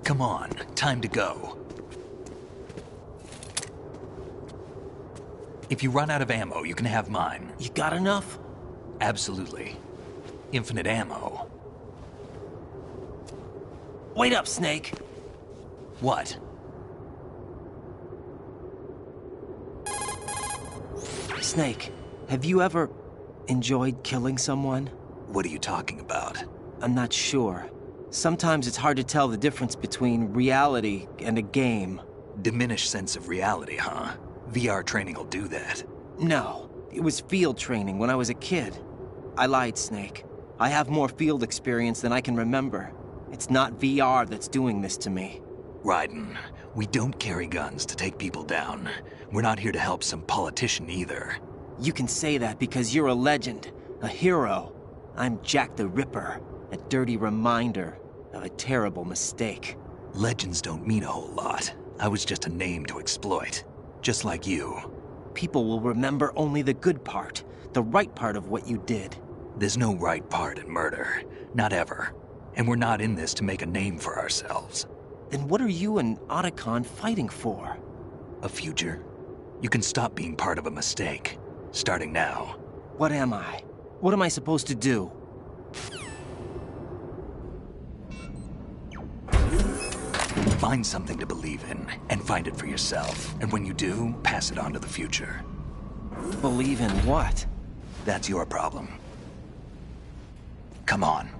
Come on, time to go. If you run out of ammo, you can have mine. You got enough? Absolutely. Infinite ammo. Wait up, Snake. What? Snake, have you ever enjoyed killing someone? What are you talking about? I'm not sure. Sometimes it's hard to tell the difference between reality and a game. Diminished sense of reality, huh? VR training will do that. No. It was field training when I was a kid. I lied, Snake. I have more field experience than I can remember. It's not VR that's doing this to me. Raiden, we don't carry guns to take people down. We're not here to help some politician either. You can say that because you're a legend, a hero. I'm Jack the Ripper, a dirty reminder of a terrible mistake. Legends don't mean a whole lot. I was just a name to exploit, just like you. People will remember only the good part, the right part of what you did. There's no right part in murder, not ever. And we're not in this to make a name for ourselves. Then what are you and Otacon fighting for? A future? You can stop being part of a mistake, starting now. What am I? What am I supposed to do? Find something to believe in, and find it for yourself. And when you do, pass it on to the future. Believe in what? That's your problem. Come on.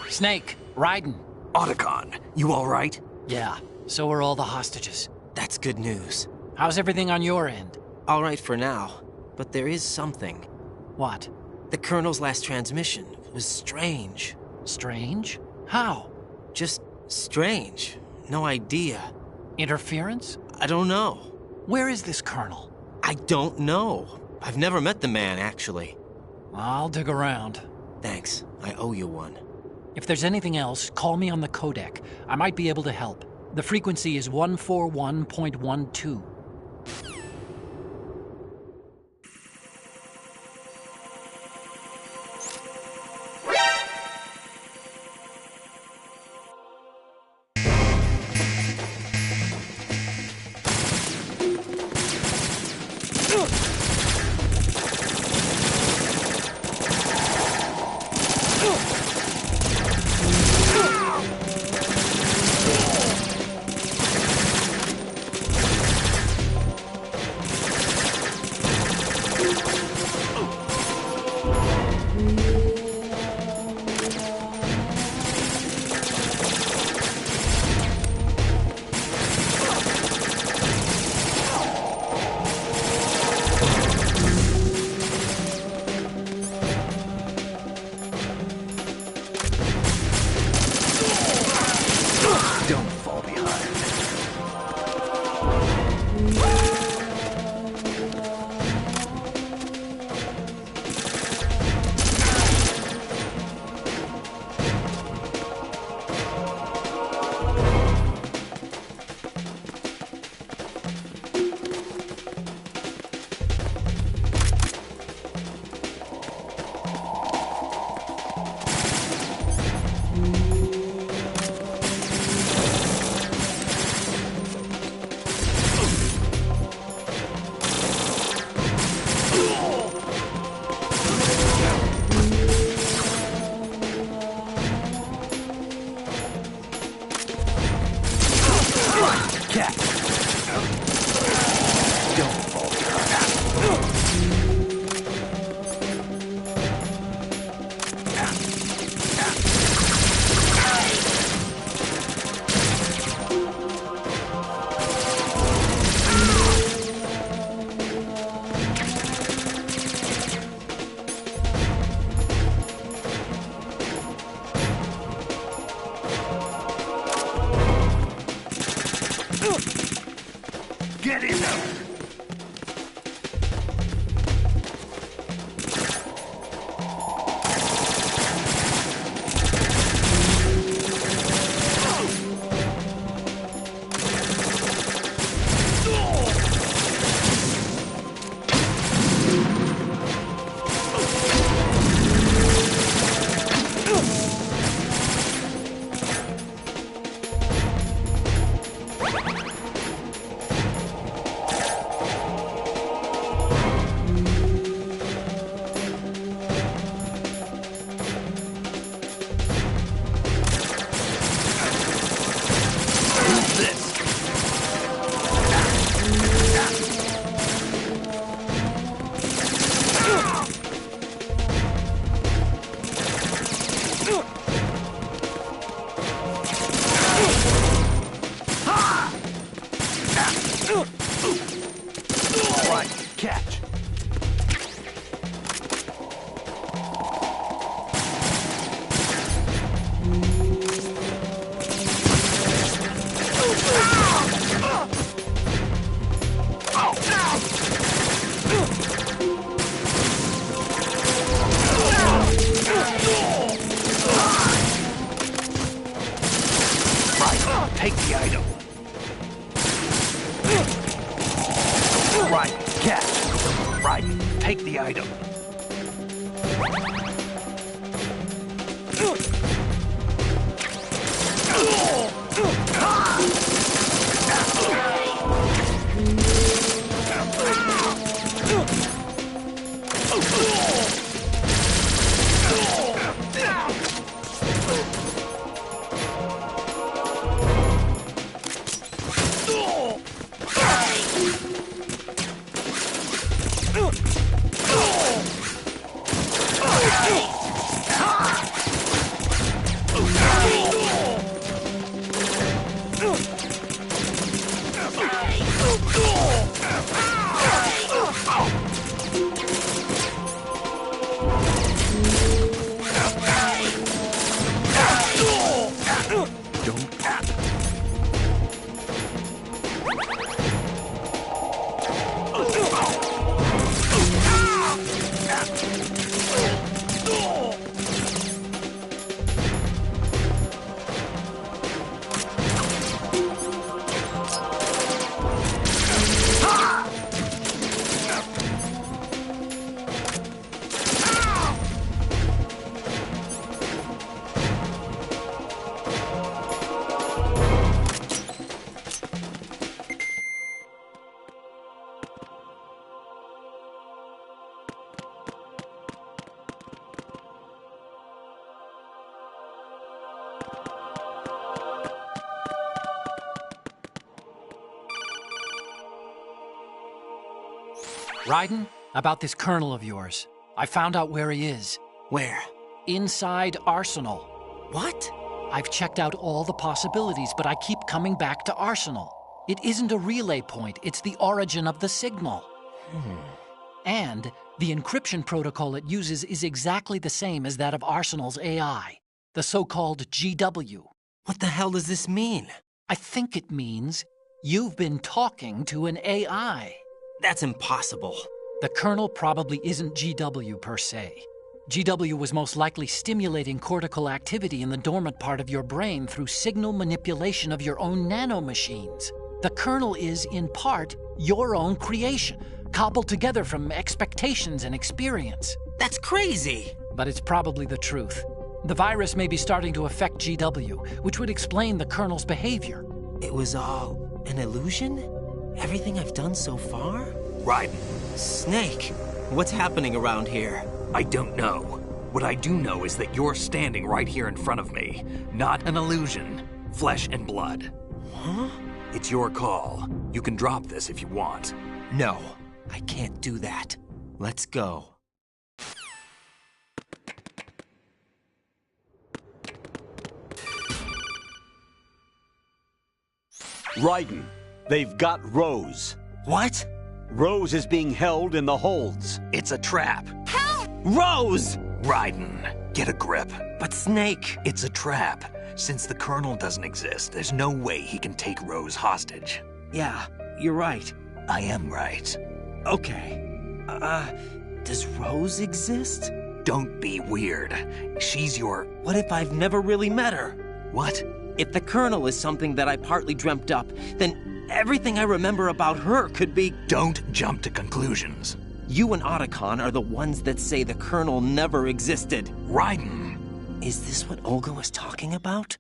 Snake, Raiden. Otacon, you all right? Yeah, so are all the hostages. That's good news. How's everything on your end? All right for now, but there is something. What? The Colonel's last transmission was strange. Strange? How? Just strange. No idea. Interference? I don't know. Where is this Colonel? I don't know. I've never met the man, actually. I'll dig around. Thanks. I owe you one. If there's anything else, call me on the codec. I might be able to help. The frequency is 141.12. Get in there! catch. Right, take the item. Right, catch. Right, take the item. Raiden, about this colonel of yours. I found out where he is. Where? Inside Arsenal. What? I've checked out all the possibilities, but I keep coming back to Arsenal. It isn't a relay point, it's the origin of the signal. And the encryption protocol it uses is exactly the same as that of Arsenal's AI, the so-called GW. What the hell does this mean? I think it means you've been talking to an AI. That's impossible. The Colonel probably isn't GW per se. GW was most likely stimulating cortical activity in the dormant part of your brain through signal manipulation of your own nanomachines. The Colonel is, in part, your own creation, cobbled together from expectations and experience. That's crazy! But it's probably the truth. The virus may be starting to affect GW, which would explain the Colonel's behavior. It was all an illusion? Everything I've done so far? Raiden. Snake, what's happening around here? I don't know. What I do know is that you're standing right here in front of me. Not an illusion. Flesh and blood. Huh? It's your call. You can drop this if you want. No, I can't do that. Let's go. Raiden, they've got Rose. What? Rose is being held in the holds. It's a trap. Help! Rose! Raiden, get a grip. But Snake... It's a trap. Since the Colonel doesn't exist, there's no way he can take Rose hostage. Yeah, you're right. I am right. Okay. Does Rose exist? Don't be weird. She's your... What if I've never really met her? What? If the Colonel is something that I partly dreamt up, then everything I remember about her could be... Don't jump to conclusions. You and Otacon are the ones that say the Colonel never existed. Raiden. Is this what Olga was talking about?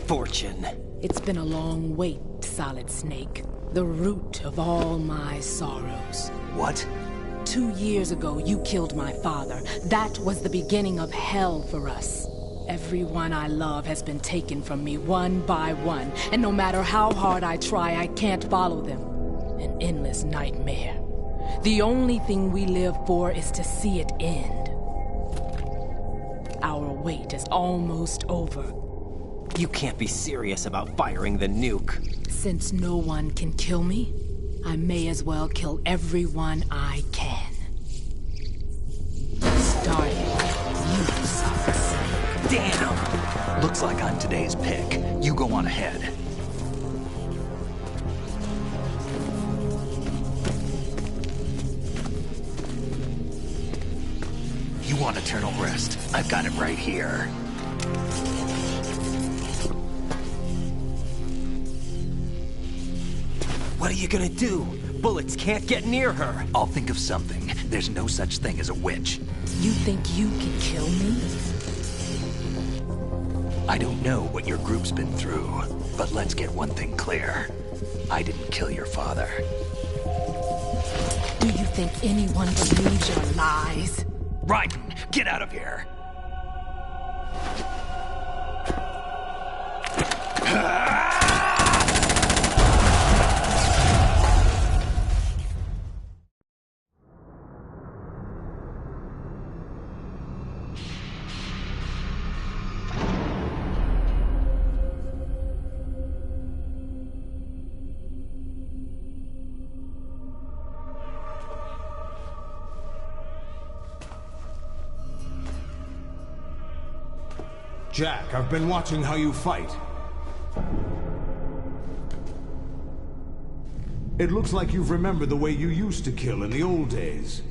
Fortune. It's been a long wait, Solid Snake. The root of all my sorrows. What? 2 years ago, you killed my father. That was the beginning of hell for us. Everyone I love has been taken from me one by one, and no matter how hard I try, I can't follow them. An endless nightmare. The only thing we live for is to see it end. Our wait is almost over. You can't be serious about firing the nuke. Since no one can kill me, I may as well kill everyone I can. Starting with you, Solid Snake. Damn! Looks like I'm today's pick. You go on ahead. You want eternal rest? I've got it right here. What are you gonna do? Bullets can't get near her. I'll think of something. There's no such thing as a witch. You think you can kill me? I don't know what your group's been through, but let's get one thing clear. I didn't kill your father. Do you think anyone believes your lies? Raiden, get out of here! Jack, I've been watching how you fight. It looks like you've remembered the way you used to kill in the old days.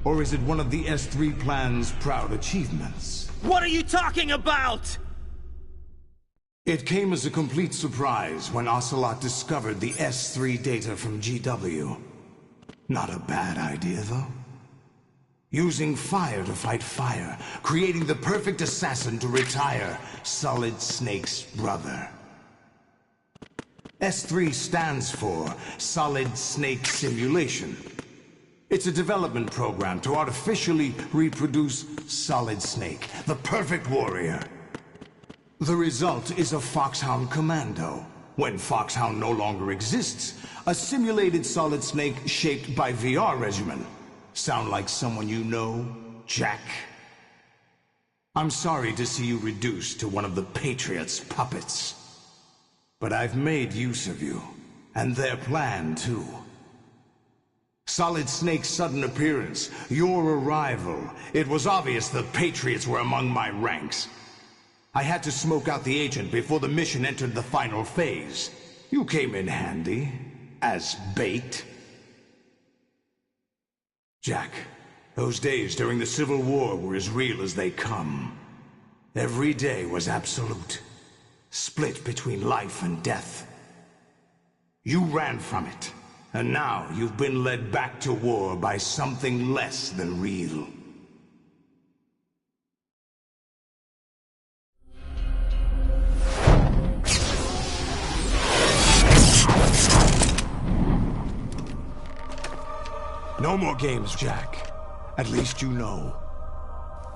Or is it one of the S3 plan's proud achievements? What are you talking about? It came as a complete surprise when Ocelot discovered the S3 data from GW. Not a bad idea, though. Using fire to fight fire, creating the perfect assassin to retire Solid Snake's brother. S3 stands for Solid Snake Simulation. It's a development program to artificially reproduce Solid Snake, the perfect warrior. The result is a Foxhound Commando. When Foxhound no longer exists, a simulated Solid Snake shaped by VR regimen. Sound like someone you know, Jack? I'm sorry to see you reduced to one of the Patriots' puppets. But I've made use of you, and their plan too. Solid Snake's sudden appearance, your arrival, it was obvious the Patriots were among my ranks. I had to smoke out the agent before the mission entered the final phase. You came in handy, as bait. Jack, those days during the Civil War were as real as they come. Every day was absolute, split between life and death. You ran from it, and now you've been led back to war by something less than real. No more games, Jack. At least you know.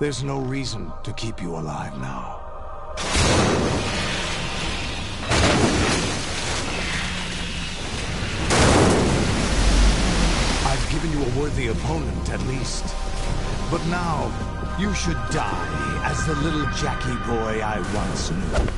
There's no reason to keep you alive now. I've given you a worthy opponent, at least. But now, you should die as the little Jackie boy I once knew.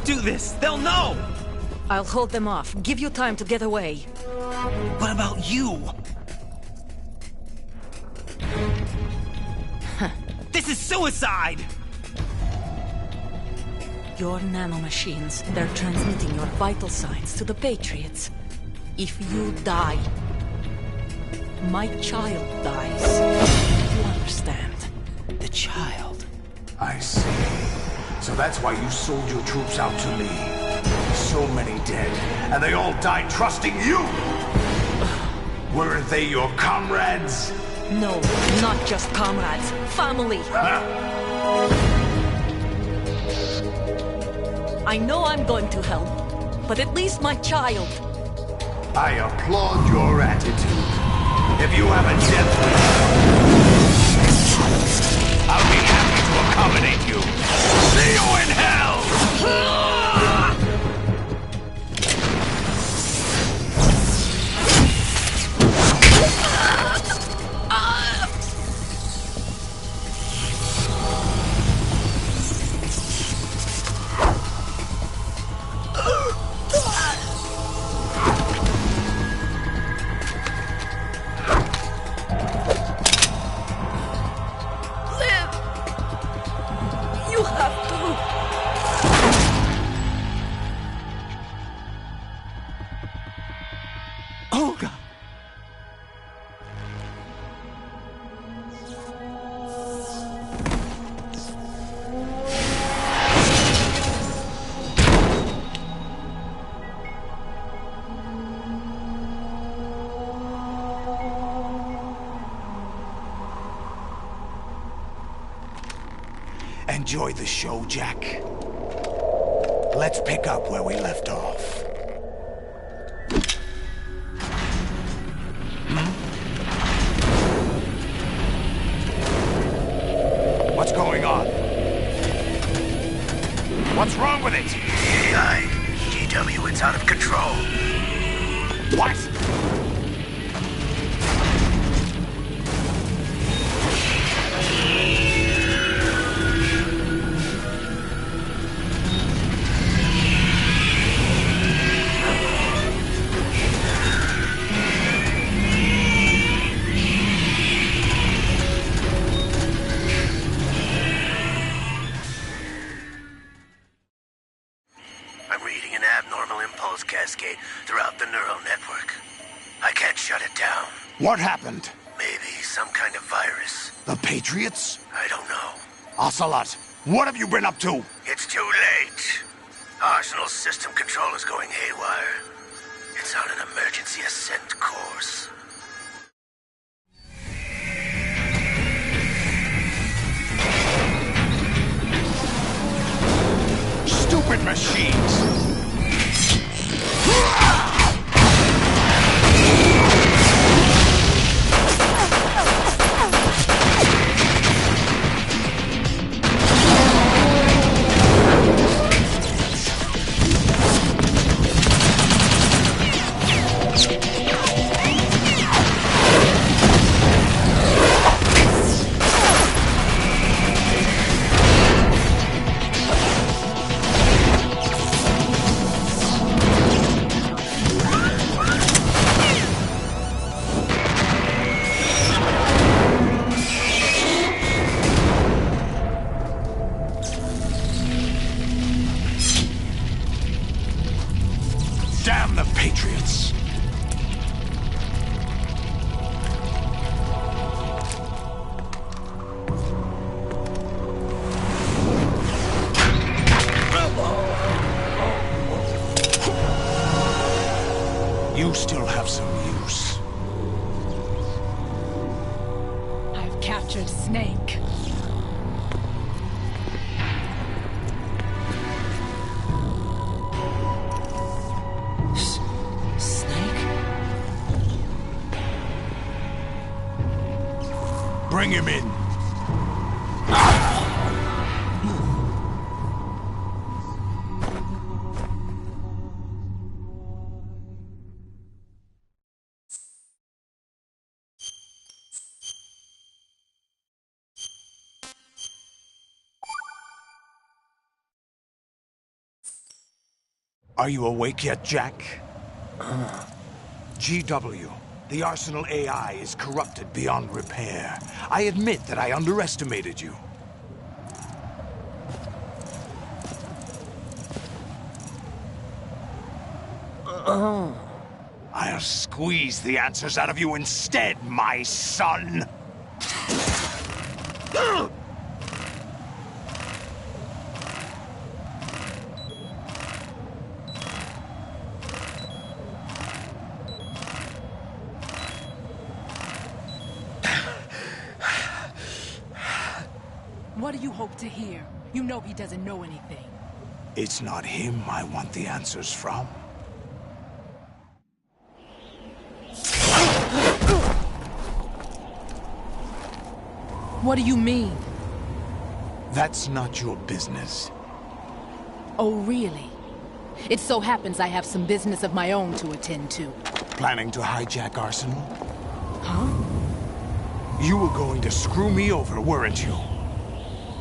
do this! They'll know! I'll hold them off. Give you time to get away. What about you? This is suicide! Your nanomachines, they're transmitting your vital signs to the Patriots. If you die, my child dies. You understand? The child. I see. So that's why you sold your troops out to me. So many dead, and they all died trusting you! Weren't they your comrades? No, not just comrades. Family! I know I'm going to hell, but at least my child. I applaud your attitude. If you have a death wish, I'll be happy to accommodate you. See you in hell! Enjoy the show, Jack. Let's pick up where we left off. What's going on? What's wrong with it? AI, GW, it's out of control. What? Cascade throughout the neural network. I can't shut it down. What happened? Maybe some kind of virus. The Patriots? I don't know. Ocelot, what have you been up to? It's too late. Arsenal's system control is going haywire. It's on an emergency ascent course. Stupid machines! Damn the Patriots! You still have some use. I've captured Snake. Bring him in. Are you awake yet, Jack? GW, the Arsenal AI is corrupted beyond repair. I admit that I underestimated you. I'll squeeze the answers out of you instead, my son! What do you hope to hear? You know he doesn't know anything. It's not him I want the answers from. What do you mean? That's not your business. Oh, really? It so happens I have some business of my own to attend to. Planning to hijack Arsenal? Huh? You were going to screw me over, weren't you?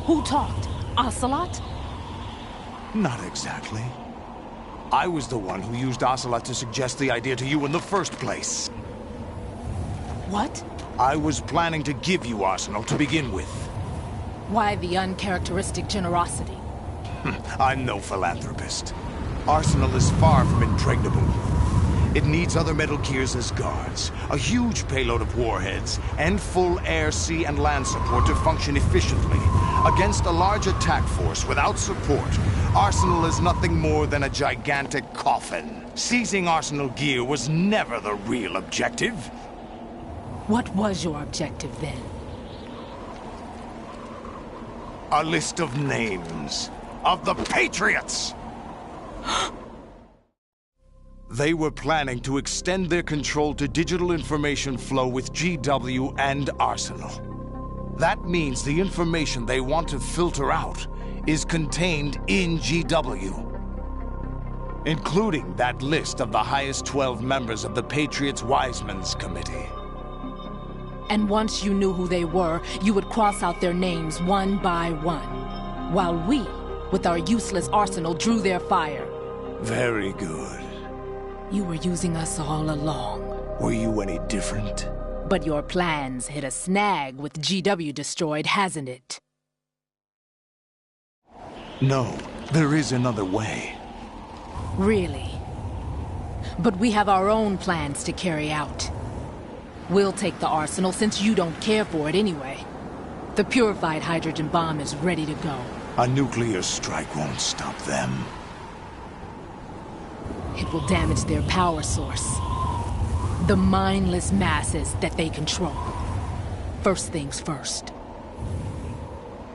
Who talked? Ocelot? Not exactly. I was the one who used Ocelot to suggest the idea to you in the first place. What? I was planning to give you Arsenal to begin with. Why the uncharacteristic generosity? I'm no philanthropist. Arsenal is far from impregnable. It needs other Metal Gears as guards, a huge payload of warheads, and full air, sea, and land support to function efficiently. Against a large attack force without support, Arsenal is nothing more than a gigantic coffin. Seizing Arsenal gear was never the real objective. What was your objective then? A list of names of the Patriots! They were planning to extend their control to digital information flow with GW and Arsenal. That means the information they want to filter out is contained in GW, including that list of the highest 12 members of the Patriots Wiseman's Committee. And once you knew who they were, you would cross out their names one by one, while we, with our useless arsenal, drew their fire. Very good. You were using us all along. Were you any different? But your plans hit a snag with GW destroyed, hasn't it? No, there is another way. Really? But we have our own plans to carry out. We'll take the arsenal since you don't care for it anyway. The purified hydrogen bomb is ready to go. A nuclear strike won't stop them. It will damage their power source. The mindless masses that they control. First things first.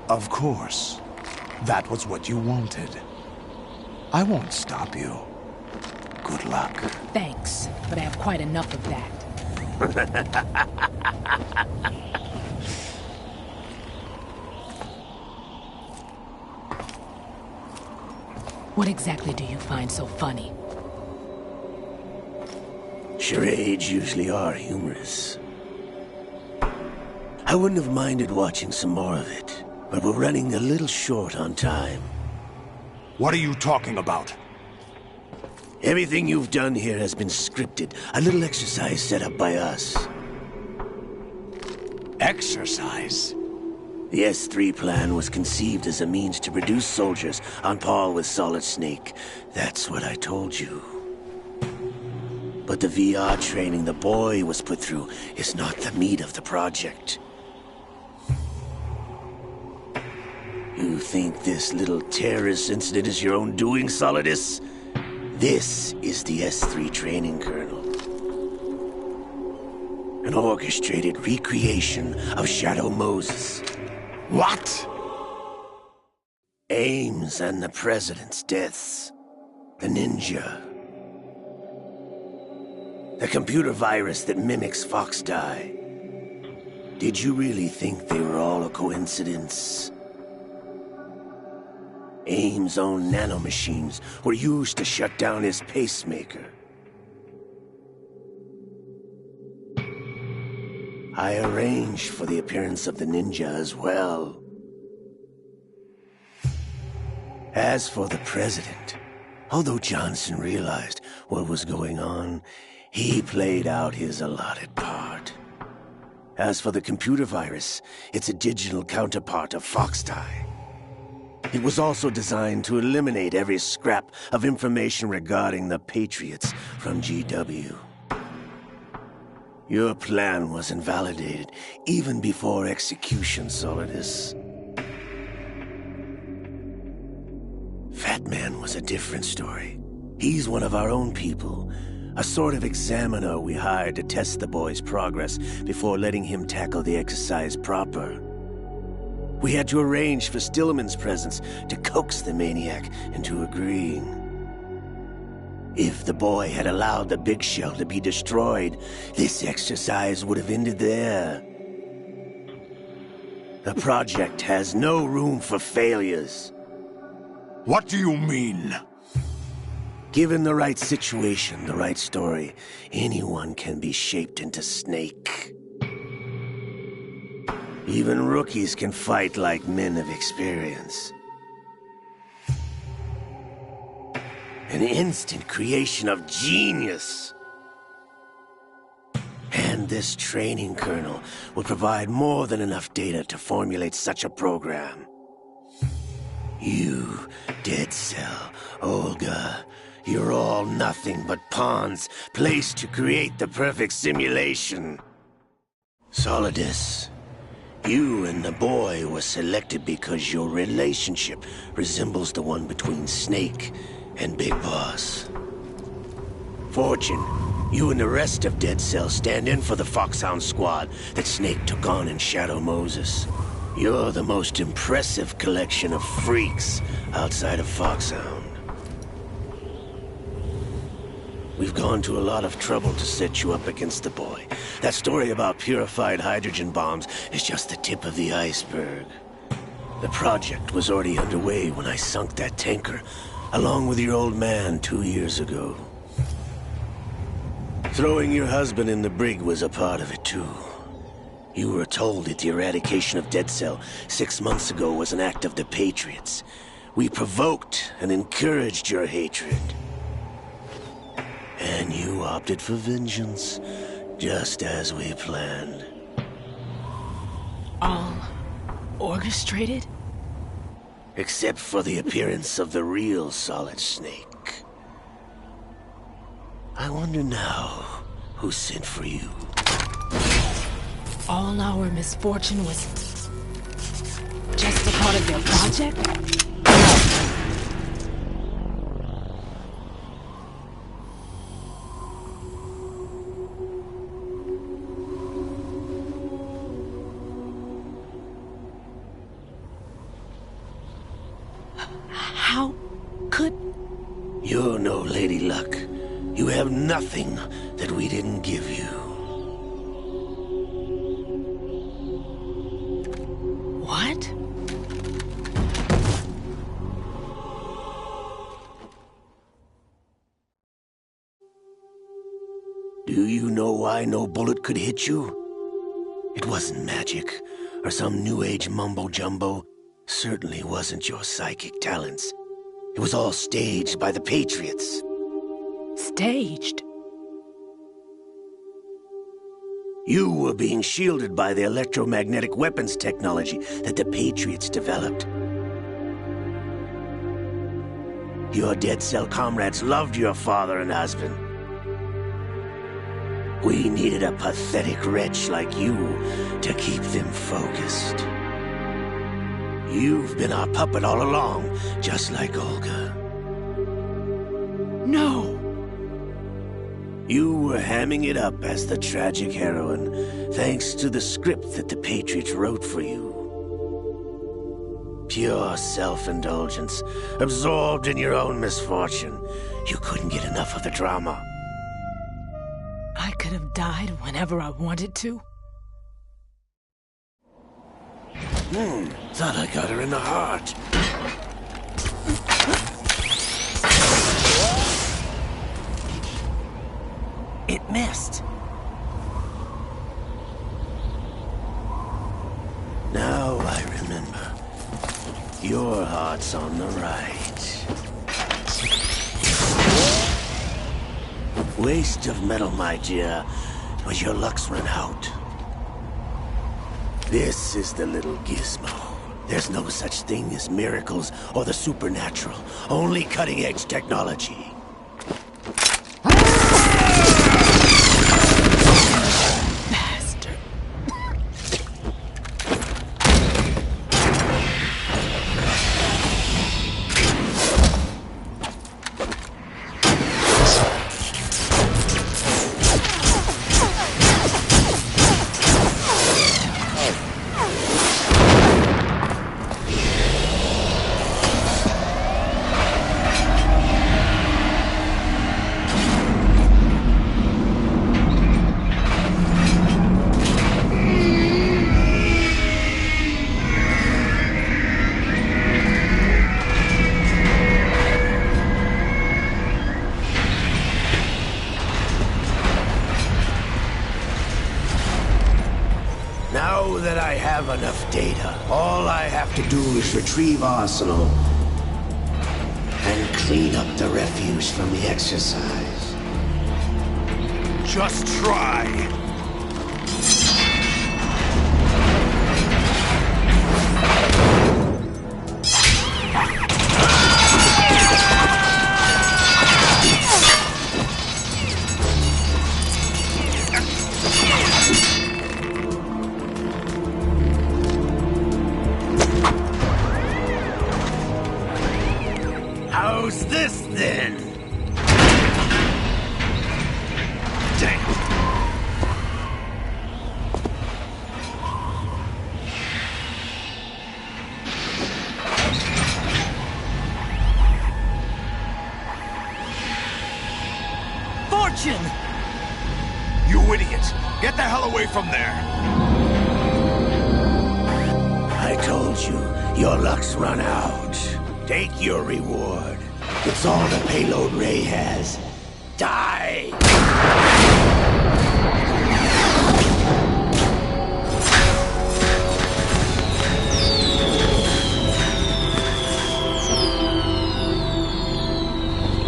Of course. That was what you wanted. I won't stop you. Good luck. Thanks, but I have quite enough of that. What exactly do you find so funny? Charades usually are humorous. I wouldn't have minded watching some more of it, but we're running a little short on time. What are you talking about? Everything you've done here has been scripted. A little exercise set up by us. Exercise? The S3 plan was conceived as a means to produce soldiers on par with Solid Snake. That's what I told you. But the VR training the boy was put through is not the meat of the project. You think this little terrorist incident is your own doing, Solidus? This is the S3 training kernel. An orchestrated recreation of Shadow Moses. What? Ames and the President's deaths. The ninja. The computer virus that mimics Foxdie. Did you really think they were all a coincidence? Ames' own nanomachines were used to shut down his pacemaker. I arranged for the appearance of the ninja as well. As for the President, Although Johnson realized what was going on, he played out his allotted part. As for the computer virus, it's a digital counterpart of Foxtie. It was also designed to eliminate every scrap of information regarding the Patriots from GW. Your plan was invalidated even before execution, Solidus. Fat Man was a different story. He's one of our own people, a sort of examiner we hired to test the boy's progress before letting him tackle the exercise proper. We had to arrange for Stillman's presence to coax the maniac into agreeing. If the boy had allowed the big shell to be destroyed, this exercise would have ended there. The project has no room for failures. What do you mean? Given the right situation, the right story, anyone can be shaped into Snake. Even rookies can fight like men of experience. An instant creation of genius. And this training kernel will provide more than enough data to formulate such a program. You, Dead Cell, Olga, you're all nothing but pawns placed to create the perfect simulation. Solidus, you and the boy were selected because your relationship resembles the one between Snake and Big Boss. Fortune, you and the rest of Dead Cell stand in for the Foxhound squad that Snake took on in Shadow Moses. You're the most impressive collection of freaks outside of Foxhound. We've gone to a lot of trouble to set you up against the boy. That story about purified hydrogen bombs is just the tip of the iceberg. The project was already underway when I sunk that tanker, along with your old man 2 years ago. Throwing your husband in the brig was a part of it too. You were told that the eradication of Dead Cell 6 months ago was an act of the Patriots. We provoked and encouraged your hatred. And you opted for vengeance, just as we planned. All orchestrated? Except for the appearance of the real Solid Snake. I wonder now who sent for you. All our misfortune was just a part of their project? How could... You're no Lady Luck. You have nothing that we didn't give you. What? Do you know why no bullet could hit you? It wasn't magic, or some new age mumbo-jumbo. Certainly wasn't your psychic talents. It was all staged by the Patriots. Staged? You were being shielded by the electromagnetic weapons technology that the Patriots developed. Your Dead Cell comrades loved your father and husband. We needed a pathetic wretch like you to keep them focused. You've been our puppet all along, just like Olga. No! You were hamming it up as the tragic heroine, thanks to the script that the Patriots wrote for you. Pure self-indulgence, absorbed in your own misfortune. You couldn't get enough of the drama. I could have died whenever I wanted to. Thought I got her in the heart. It missed. Now I remember. Your heart's on the right. Waste of metal, my dear. Was your luck's run out? This is the little gizmo. There's no such thing as miracles or the supernatural. Only cutting-edge technology. Bastard. Now that I have enough data, all I have to do is retrieve Arsenal and clean up the refuse from the exercise. Just try. How's this then? Damn. Fortune! You idiot! Get the hell away from there! I told you, your luck's run out. Take your reward. It's all the payload Ray has. Die!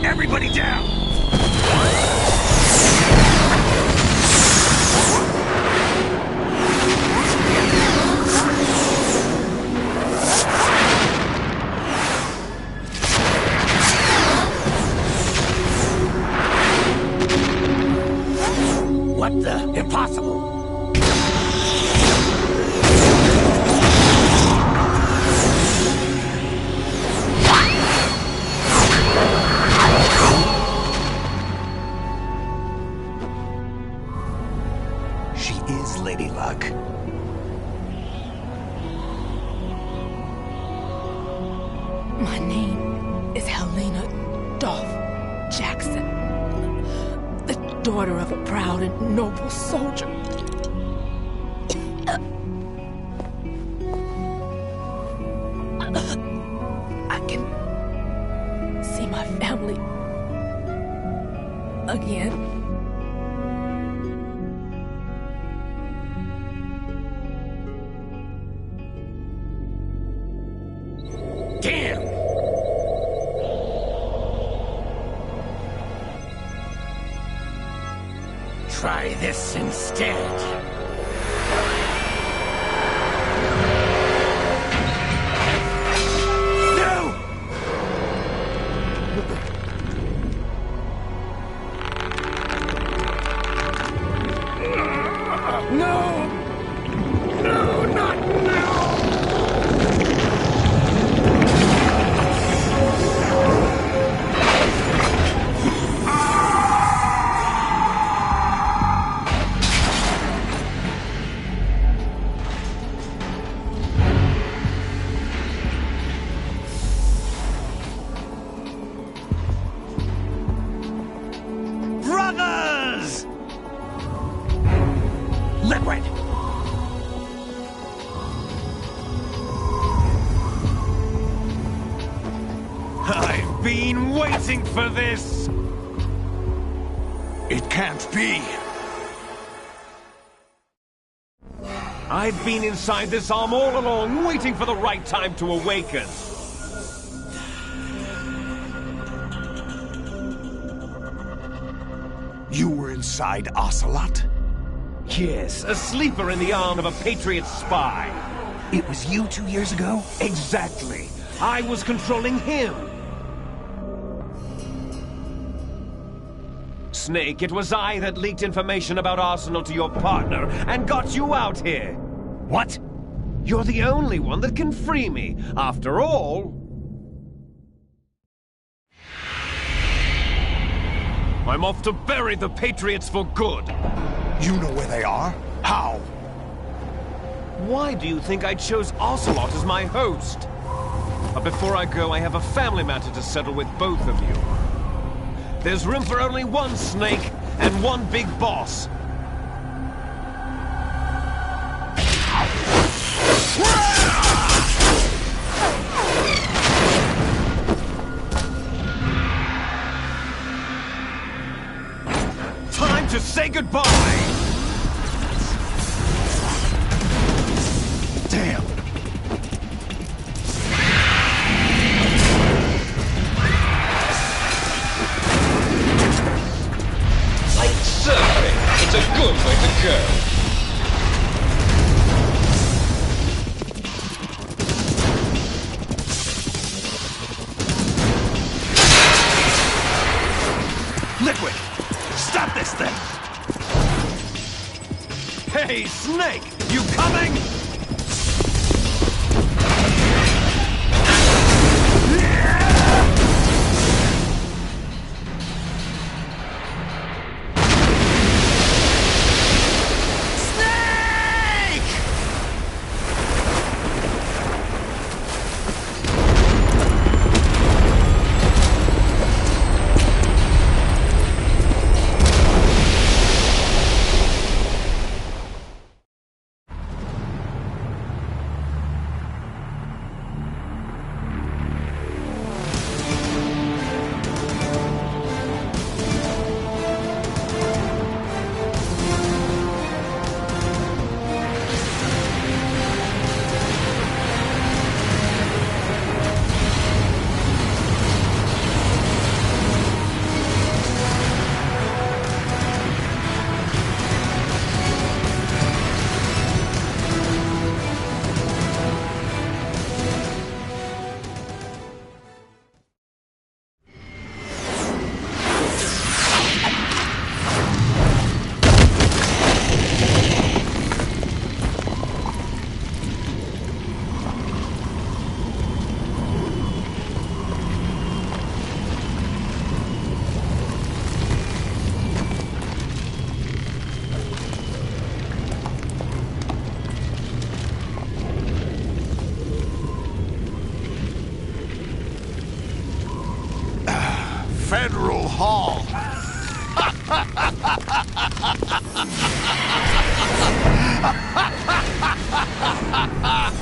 Everybody down! What the? Impossible! She is Lady Luck. My name is Helena Dolph Jackson, the daughter of a proud and noble soldier. I can see my family again. Damn! Try this instead. No! No, not now! Brothers! Liquid! I've been waiting for this! It can't be. I've been inside this arm all along, waiting for the right time to awaken. You were inside Ocelot? Yes, a sleeper in the arm of a Patriot spy. It was you 2 years ago? Exactly. I was controlling him. Snake, it was I that leaked information about Arsenal to your partner and got you out here. What? You're the only one that can free me. After all... I'm off to bury the Patriots for good. You know where they are? How? Why do you think I chose Ocelot as my host? But before I go, I have a family matter to settle with both of you. There's room for only one Snake and one big boss. Time to say goodbye! Damn! Like surfing, it's a good way to go. Liquid! Stop this thing! Hey, Snake! You coming? Federal Hall.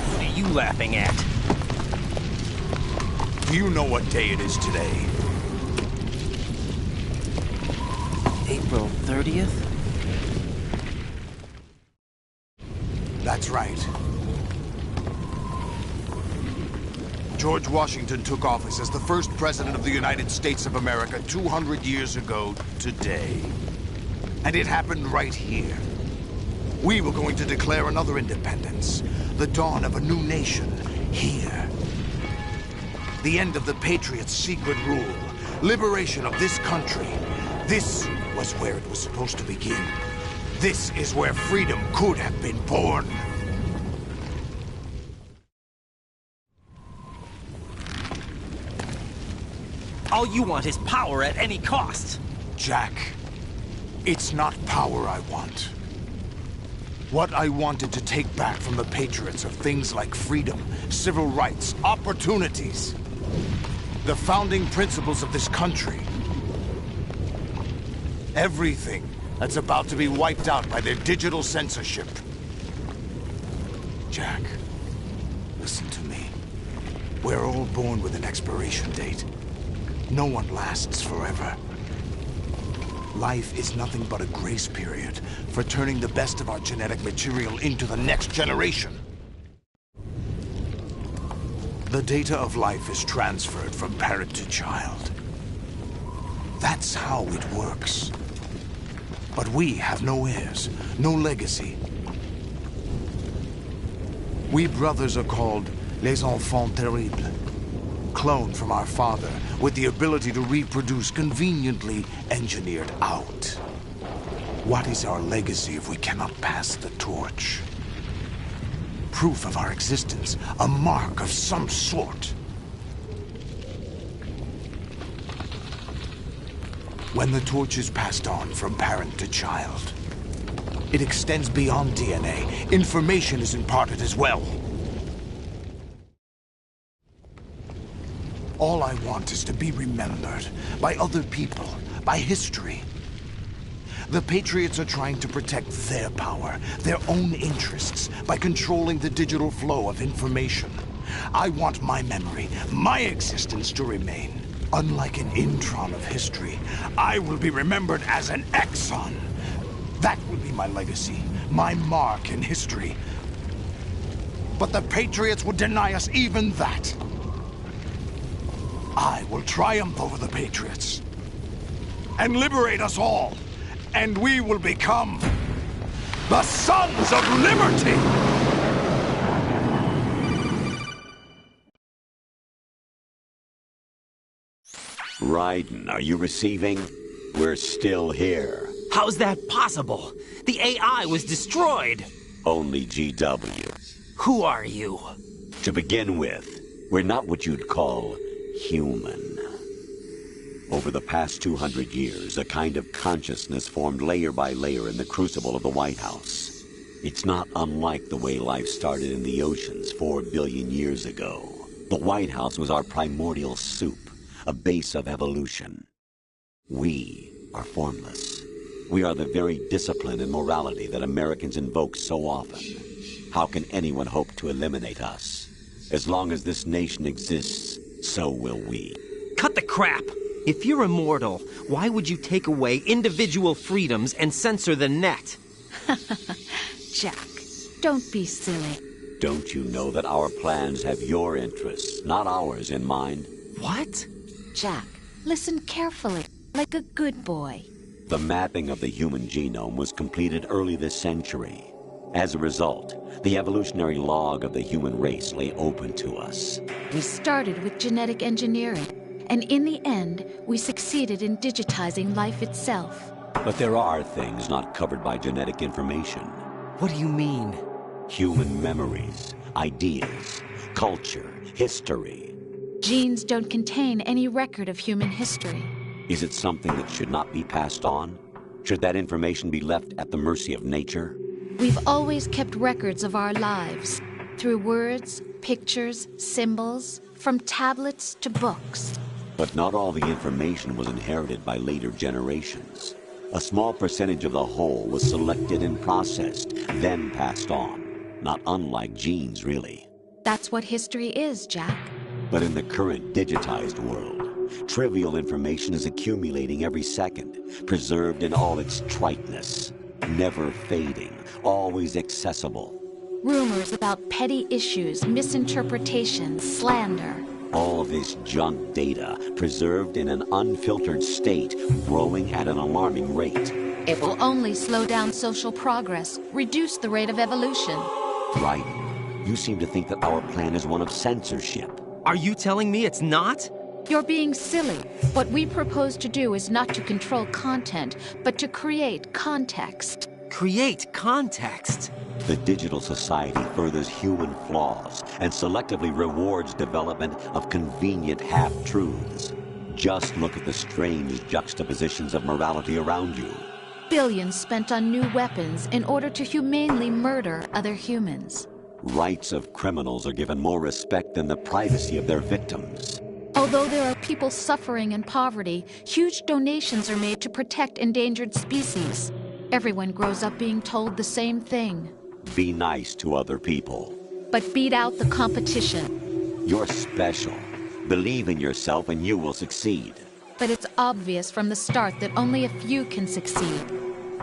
What are you laughing at? Do you know what day it is today? April 30th? That's right. George Washington took office as the first president of the United States of America 200 years ago today. And it happened right here. We were going to declare another independence, the dawn of a new nation, here. The end of the Patriots' secret rule, liberation of this country. This was where it was supposed to begin. This is where freedom could have been born. All you want is power at any cost. Jack, it's not power I want. What I wanted to take back from the Patriots are things like freedom, civil rights, opportunities. The founding principles of this country. Everything that's about to be wiped out by their digital censorship. Jack, listen to me. We're all born with an expiration date. No one lasts forever. Life is nothing but a grace period for turning the best of our genetic material into the next generation. The data of life is transferred from parent to child. That's how it works. But we have no heirs, no legacy. We brothers are called les enfants terribles. Cloned from our father, with the ability to reproduce conveniently engineered out. What is our legacy if we cannot pass the torch? Proof of our existence, a mark of some sort. When the torch is passed on from parent to child, it extends beyond DNA. Information is imparted as well. All I want is to be remembered by other people, by history. The Patriots are trying to protect their power, their own interests, by controlling the digital flow of information. I want my memory, my existence to remain. Unlike an intron of history, I will be remembered as an exon. That will be my legacy, my mark in history. But the Patriots would deny us even that. I will triumph over the Patriots and liberate us all, and we will become the Sons of Liberty! Raiden, are you receiving? We're still here. How's that possible? The AI was destroyed. Only GW. Who are you? To begin with, we're not what you'd call human. Over the past 200 years, a kind of consciousness formed layer by layer in the crucible of the White House. It's not unlike the way life started in the oceans 4 billion years ago. The White House was our primordial soup, a base of evolution. We are formless. We are the very discipline and morality that Americans invoke so often. How can anyone hope to eliminate us? As long as this nation exists, so will we. Cut the crap! If you're immortal, why would you take away individual freedoms and censor the net? Jack, don't be silly. Don't you know that our plans have your interests, not ours, in mind? What? Jack, listen carefully, like a good boy. The mapping of the human genome was completed early this century. As a result, the evolutionary log of the human race lay open to us. We started with genetic engineering, and in the end, we succeeded in digitizing life itself. But there are things not covered by genetic information. What do you mean? Human memories, ideas, culture, history. Genes don't contain any record of human history. Is it something that should not be passed on? Should that information be left at the mercy of nature? We've always kept records of our lives, through words, pictures, symbols, from tablets to books. But not all the information was inherited by later generations. A small percentage of the whole was selected and processed, then passed on. Not unlike genes, really. That's what history is, Jack. But in the current digitized world, trivial information is accumulating every second, preserved in all its triteness, never fading, always accessible. Rumors about petty issues, misinterpretations, slander. All this junk data, preserved in an unfiltered state, growing at an alarming rate. It will only slow down social progress, reduce the rate of evolution. Right. You seem to think that our plan is one of censorship. Are you telling me it's not? You're being silly. What we propose to do is not to control content, but to create context. Create context? The digital society furthers human flaws and selectively rewards development of convenient half-truths. Just look at the strange juxtapositions of morality around you. Billions spent on new weapons in order to humanely murder other humans. Rights of criminals are given more respect than the privacy of their victims. Although there are people suffering in poverty, huge donations are made to protect endangered species. Everyone grows up being told the same thing. Be nice to other people. But beat out the competition. You're special. Believe in yourself and you will succeed. But it's obvious from the start that only a few can succeed.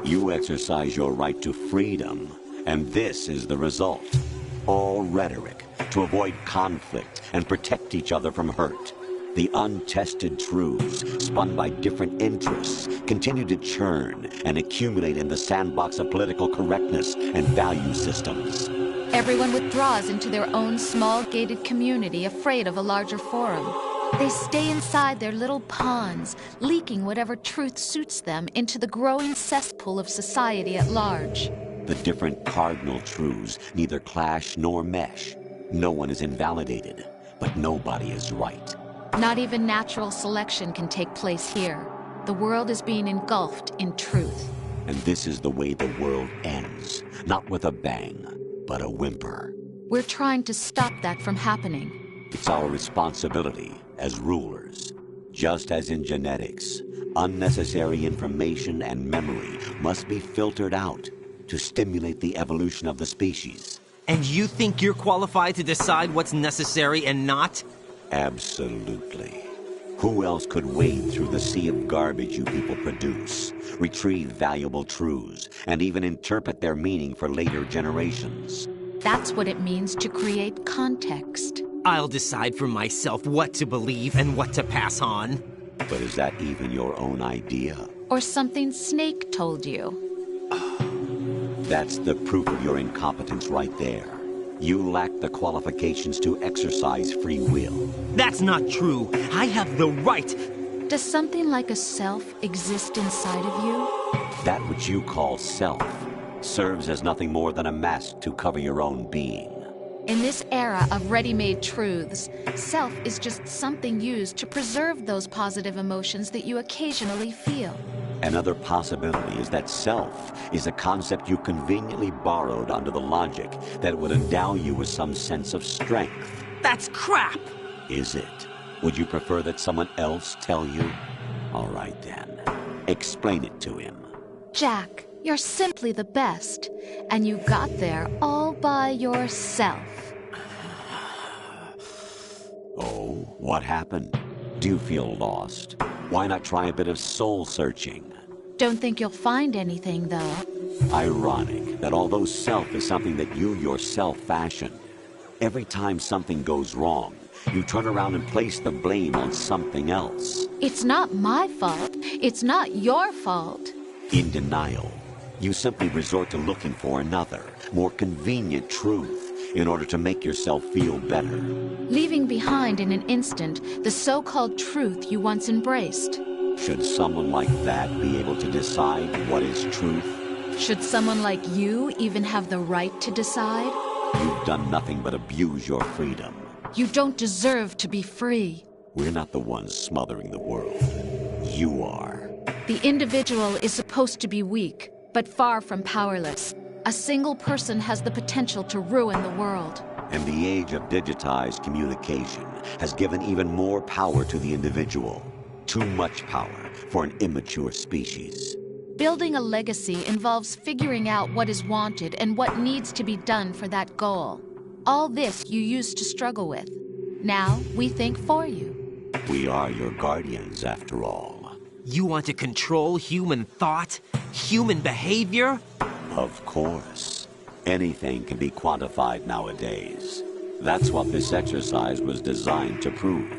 You exercise your right to freedom, and this is the result. All rhetoric to avoid conflict and protect each other from hurt. The untested truths, spun by different interests, continue to churn and accumulate in the sandbox of political correctness and value systems. Everyone withdraws into their own small gated community, afraid of a larger forum. They stay inside their little ponds, leaking whatever truth suits them into the growing cesspool of society at large. The different cardinal truths neither clash nor mesh. No one is invalidated, but nobody is right. Not even natural selection can take place here. The world is being engulfed in truth. And this is the way the world ends. Not with a bang, but a whimper. We're trying to stop that from happening. It's our responsibility as rulers. Just as in genetics, unnecessary information and memory must be filtered out to stimulate the evolution of the species. And you think you're qualified to decide what's necessary and not? Absolutely. Who else could wade through the sea of garbage you people produce, retrieve valuable truths, and even interpret their meaning for later generations? That's what it means to create context. I'll decide for myself what to believe and what to pass on. But is that even your own idea? Or something Snake told you? That's the proof of your incompetence right there. You lack the qualifications to exercise free will. That's not true. I have the right. Does something like a self exist inside of you? That which you call self serves as nothing more than a mask to cover your own being. In this era of ready-made truths, self is just something used to preserve those positive emotions that you occasionally feel. Another possibility is that self is a concept you conveniently borrowed under the logic that it would endow you with some sense of strength. That's crap! Is it? Would you prefer that someone else tell you? All right then. Explain it to him. Jack, you're simply the best, and you got there all by yourself. Oh, what happened? Do you feel lost? Why not try a bit of soul-searching? Don't think you'll find anything, though. Ironic that although self is something that you yourself fashioned, every time something goes wrong, you turn around and place the blame on something else. It's not my fault. It's not your fault. In denial, you simply resort to looking for another, more convenient truth in order to make yourself feel better. Leaving behind in an instant the so-called truth you once embraced. Should someone like that be able to decide what is truth? Should someone like you even have the right to decide? You've done nothing but abuse your freedom. You don't deserve to be free. We're not the ones smothering the world. You are. The individual is supposed to be weak, but far from powerless. A single person has the potential to ruin the world. And the age of digitized communication has given even more power to the individual. Too much power for an immature species. Building a legacy involves figuring out what is wanted and what needs to be done for that goal. All this you used to struggle with. Now we think for you. We are your guardians, after all. You want to control human thought? Human behavior? Of course. Anything can be quantified nowadays. That's what this exercise was designed to prove.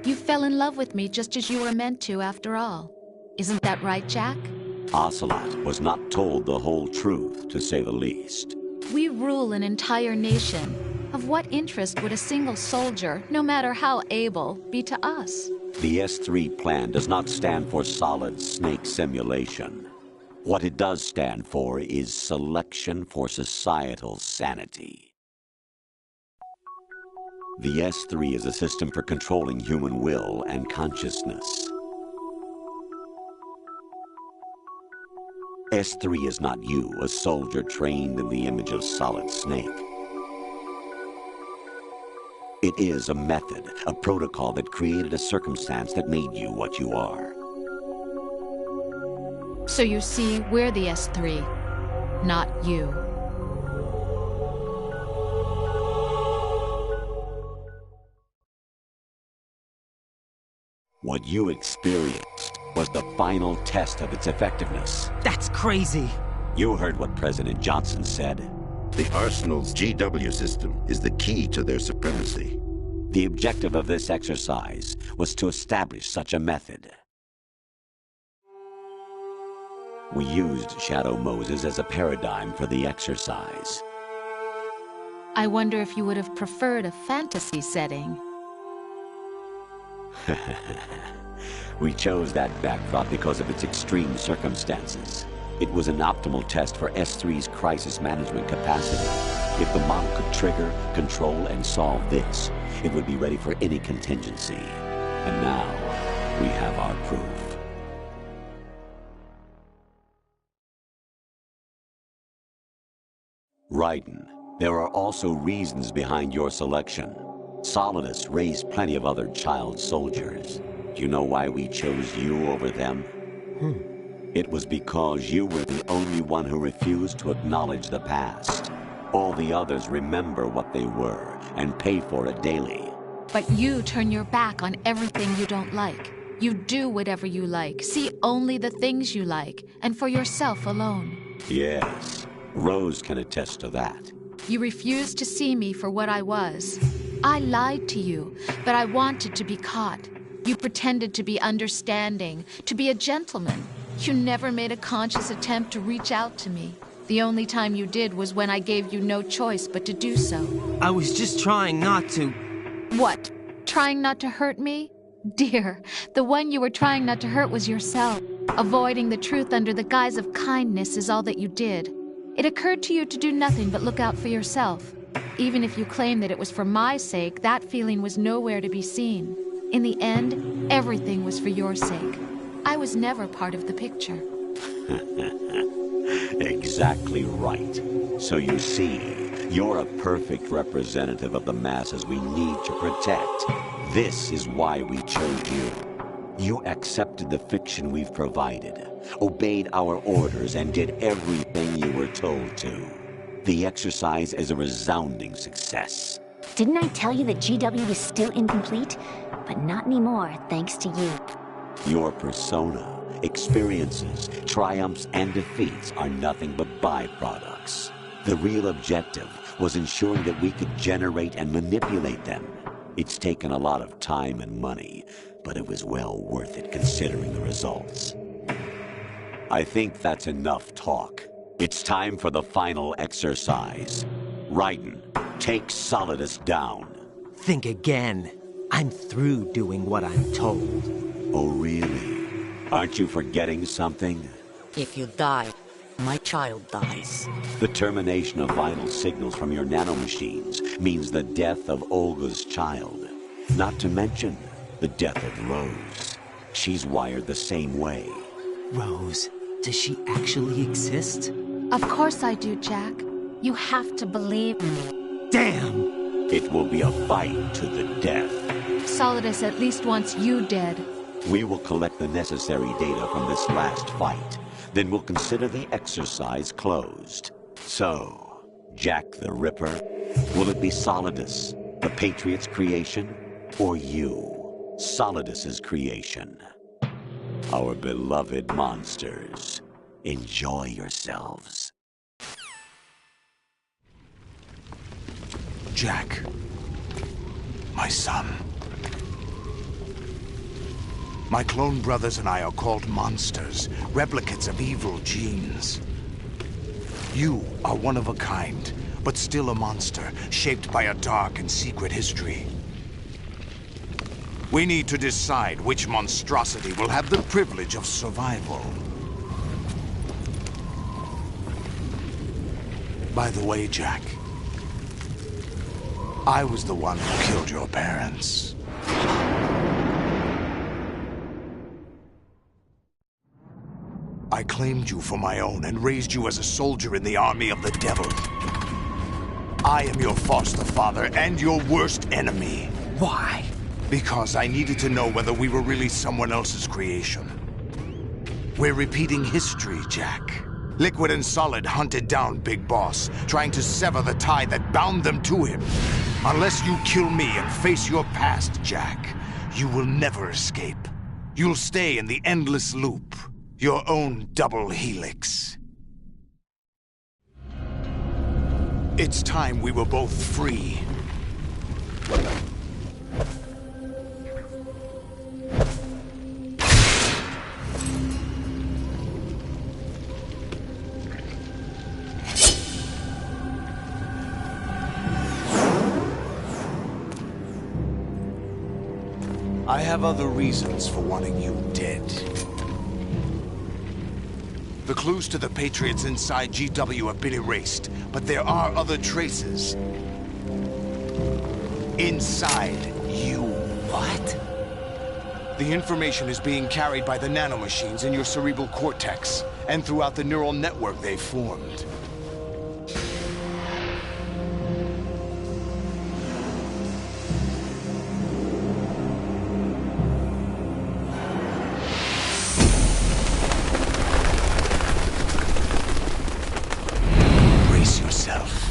You fell in love with me just as you were meant to, after all. Isn't that right, Jack? Ocelot was not told the whole truth, to say the least. We rule an entire nation. Of what interest would a single soldier, no matter how able, be to us? The S3 plan does not stand for solid snake simulation. What it does stand for is selection for societal sanity. The S3 is a system for controlling human will and consciousness. S3 is not you, a soldier trained in the image of Solid Snake. It is a method, a protocol that created a circumstance that made you what you are. So you see, we're the S3, not you. What you experienced was the final test of its effectiveness. That's crazy. You heard what President Johnson said. The Arsenal's GW system is the key to their supremacy. The objective of this exercise was to establish such a method. We used Shadow Moses as a paradigm for the exercise. I wonder if you would have preferred a fantasy setting. We chose that backdrop because of its extreme circumstances. It was an optimal test for S3's crisis management capacity. If the model could trigger, control, and solve this, it would be ready for any contingency. And now, we have our proof. Raiden, there are also reasons behind your selection. Solidus raised plenty of other child soldiers. Do you know why we chose you over them? It was because you were the only one who refused to acknowledge the past. All the others remember what they were and pay for it daily. But you turn your back on everything you don't like. You do whatever you like, see only the things you like, and for yourself alone. Yes, Rose can attest to that. You refused to see me for what I was. I lied to you, but I wanted to be caught. You pretended to be understanding, to be a gentleman. You never made a conscious attempt to reach out to me. The only time you did was when I gave you no choice but to do so. I was just trying not to... What? Trying not to hurt me? Dear, the one you were trying not to hurt was yourself. Avoiding the truth under the guise of kindness is all that you did. It occurred to you to do nothing but look out for yourself. Even if you claim that it was for my sake, that feeling was nowhere to be seen. In the end, everything was for your sake. I was never part of the picture. Exactly right. So you see, you're a perfect representative of the masses we need to protect. This is why we chose you. You accepted the fiction we've provided, obeyed our orders, and did everything you were told to. The exercise is a resounding success. Didn't I tell you that GW was still incomplete? But not anymore, thanks to you. Your persona, experiences, triumphs, and defeats are nothing but byproducts. The real objective was ensuring that we could generate and manipulate them. It's taken a lot of time and money, but it was well worth it considering the results. I think that's enough talk. It's time for the final exercise. Raiden, take Solidus down. Think again. I'm through doing what I'm told. Oh, really? Aren't you forgetting something? If you die, my child dies. The termination of vital signals from your nanomachines means the death of Olga's child. Not to mention the death of Rose. She's wired the same way. Rose, does she actually exist? Of course I do, Jack. You have to believe me. Damn! It will be a fight to the death. Solidus at least wants you dead. We will collect the necessary data from this last fight. Then we'll consider the exercise closed. So, Jack the Ripper, will it be Solidus, the Patriot's creation, or you, Solidus's creation? Our beloved monsters, enjoy yourselves. Jack, my son. My clone brothers and I are called monsters, replicates of evil genes. You are one of a kind, but still a monster, shaped by a dark and secret history. We need to decide which monstrosity will have the privilege of survival. By the way, Jack, I was the one who killed your parents. I claimed you for my own and raised you as a soldier in the army of the devil. I am your foster father and your worst enemy. Why? Because I needed to know whether we were really someone else's creation. We're repeating history, Jack. Liquid and Solid hunted down Big Boss, trying to sever the tie that bound them to him. Unless you kill me and face your past, Jack, you will never escape. You'll stay in the endless loop. Your own double helix. It's time we were both free. have other reasons for wanting you dead. The clues to the Patriots inside GW have been erased, but there are other traces. Inside you. What? The information is being carried by the nanomachines in your cerebral cortex, and throughout the neural network they've formed. Brace yourself.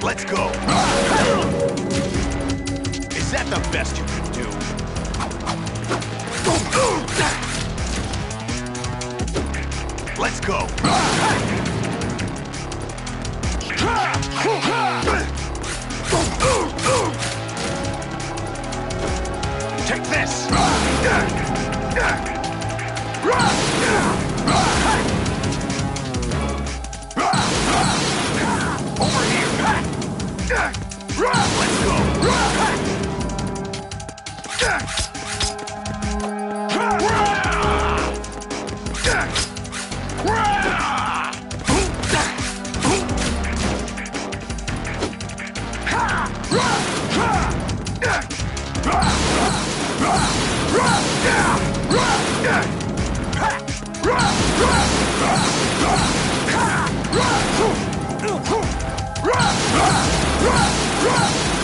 Let's go. Is that the best you can do? Let's go. Let's go!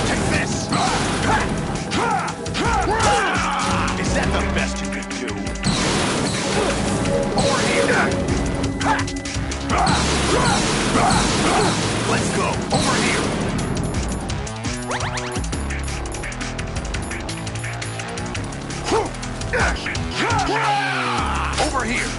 Take this! Is that the best you could do? Over here! Let's go! Over here! Over here! Over here!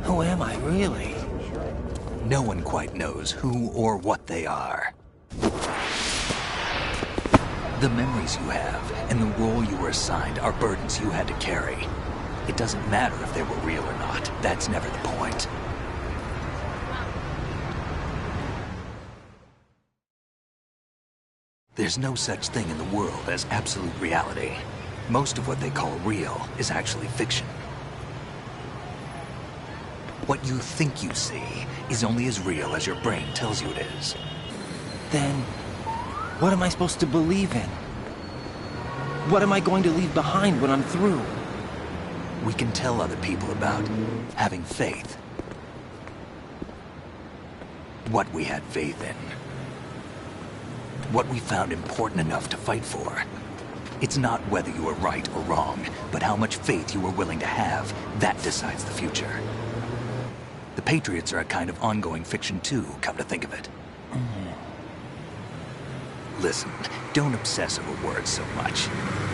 Who am I, really? No one quite knows who or what they are. The memories you have and the role you were assigned are burdens you had to carry. It doesn't matter if they were real or not. That's never the point. There's no such thing in the world as absolute reality. Most of what they call real is actually fiction. What you think you see is only as real as your brain tells you it is. Then, what am I supposed to believe in? What am I going to leave behind when I'm through? We can tell other people about having faith. What we had faith in. What we found important enough to fight for. It's not whether you are right or wrong, but how much faith you are willing to have. That decides the future. The Patriots are a kind of ongoing fiction too, come to think of it. Listen, don't obsess over words so much.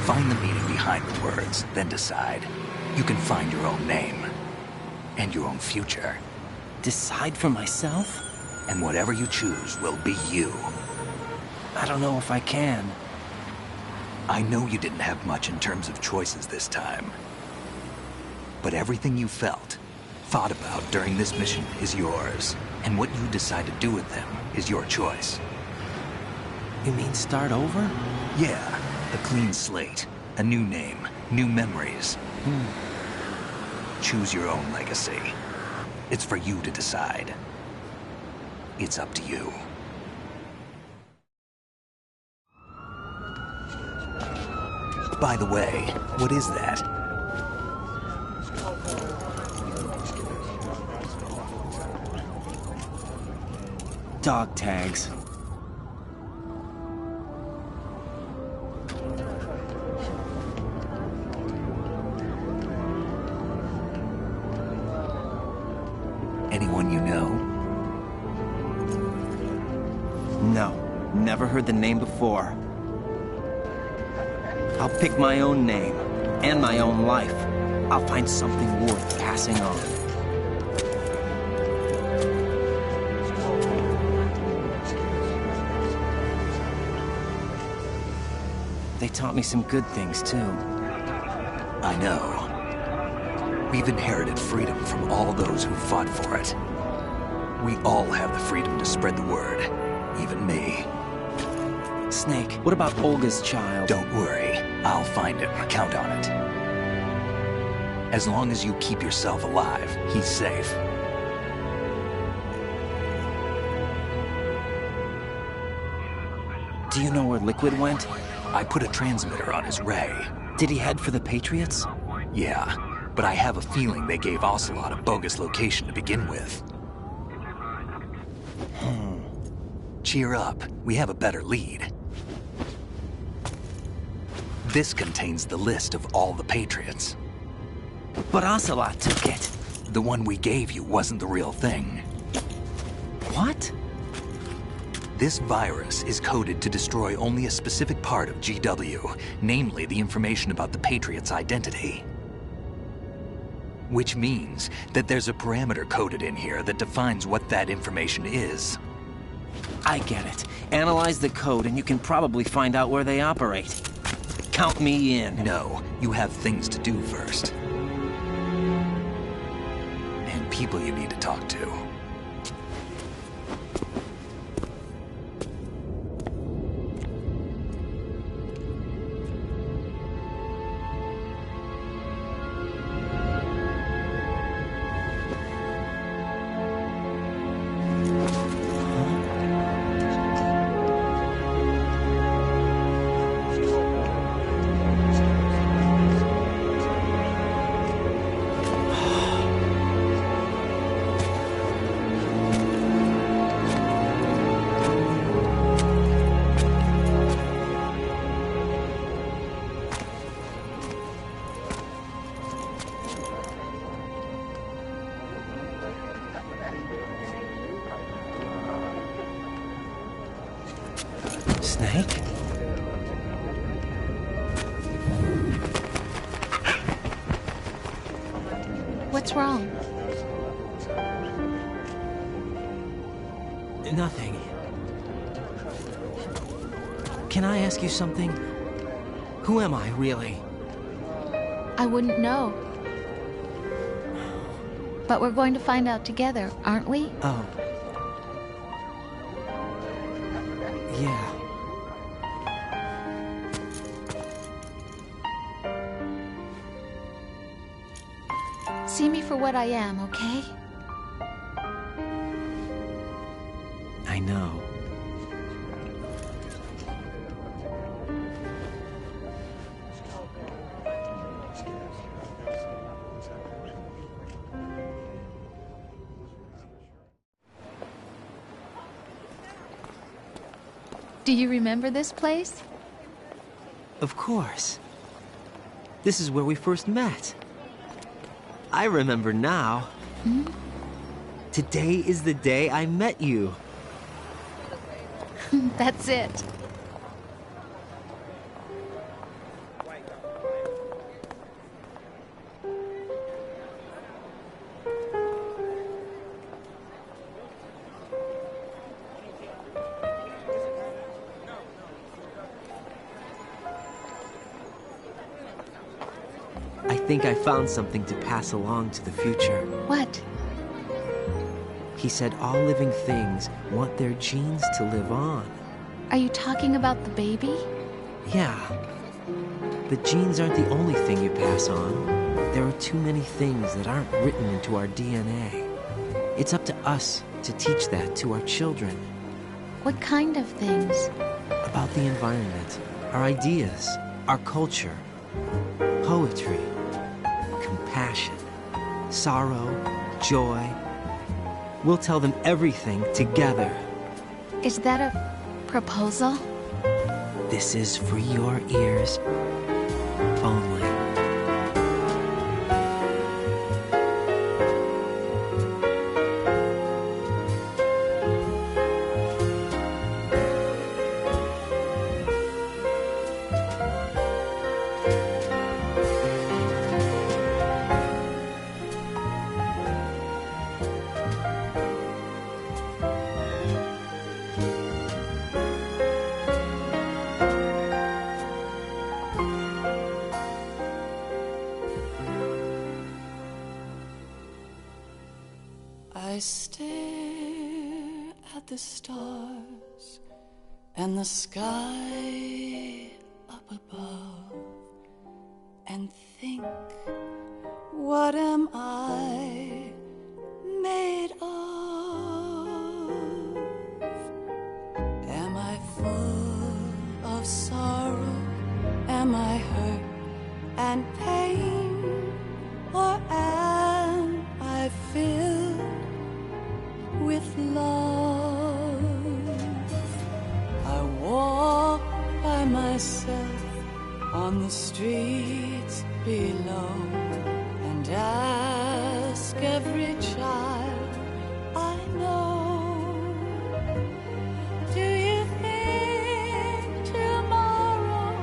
Find the meaning behind the words, then decide. You can find your own name. And your own future. Decide for myself? And whatever you choose will be you. I don't know if I can. I know you didn't have much in terms of choices this time. But everything you felt, thought about during this mission is yours. And what you decide to do with them is your choice. You mean start over? Yeah, a clean slate, a new name, new memories. Choose your own legacy. It's for you to decide. It's up to you. By the way, what is that? Dog tags. Anyone you know? No, never heard the name before. I'll pick my own name, and my own life. I'll find something worth passing on. They taught me some good things, too. I know. We've inherited freedom from all those who fought for it. We all have the freedom to spread the word, even me. Snake, what about Olga's child? Don't worry, I'll find him, count on it. As long as you keep yourself alive, he's safe. Do you know where Liquid went? I put a transmitter on his ray. Did he head for the Patriots? Yeah, but I have a feeling they gave Ocelot a bogus location to begin with. Cheer up, we have a better lead. This contains the list of all the Patriots. But Ocelot took it. The one we gave you wasn't the real thing. What? This virus is coded to destroy only a specific part of GW, namely the information about the Patriots' identity. Which means that there's a parameter coded in here that defines what that information is. I get it. Analyze the code and you can probably find out where they operate. Count me in. No, you have things to do first. And people you need to talk to. Snake? What's wrong? Nothing. Can I ask you something? Who am I, really? I wouldn't know. But we're going to find out together, aren't we? Oh. Yeah. See me for what I am, okay? I know. Do you remember this place? Of course. This is where we first met. I remember now. Hmm? Today is the day I met you. That's it. I think I found something to pass along to the future. What? He said all living things want their genes to live on. Are you talking about the baby? Yeah. The genes aren't the only thing you pass on. There are too many things that aren't written into our DNA. It's up to us to teach that to our children. What kind of things? About the environment, our ideas, our culture, poetry, compassion, sorrow, joy. We'll tell them everything together. Is that a proposal? This is for your ears only. I stare at the stars and the sky up above and think, what am I made of? Am I full of sorrow? Am I hurt and pain? Or am I filled with love? I walk by myself on the streets below and ask every child I know, do you think tomorrow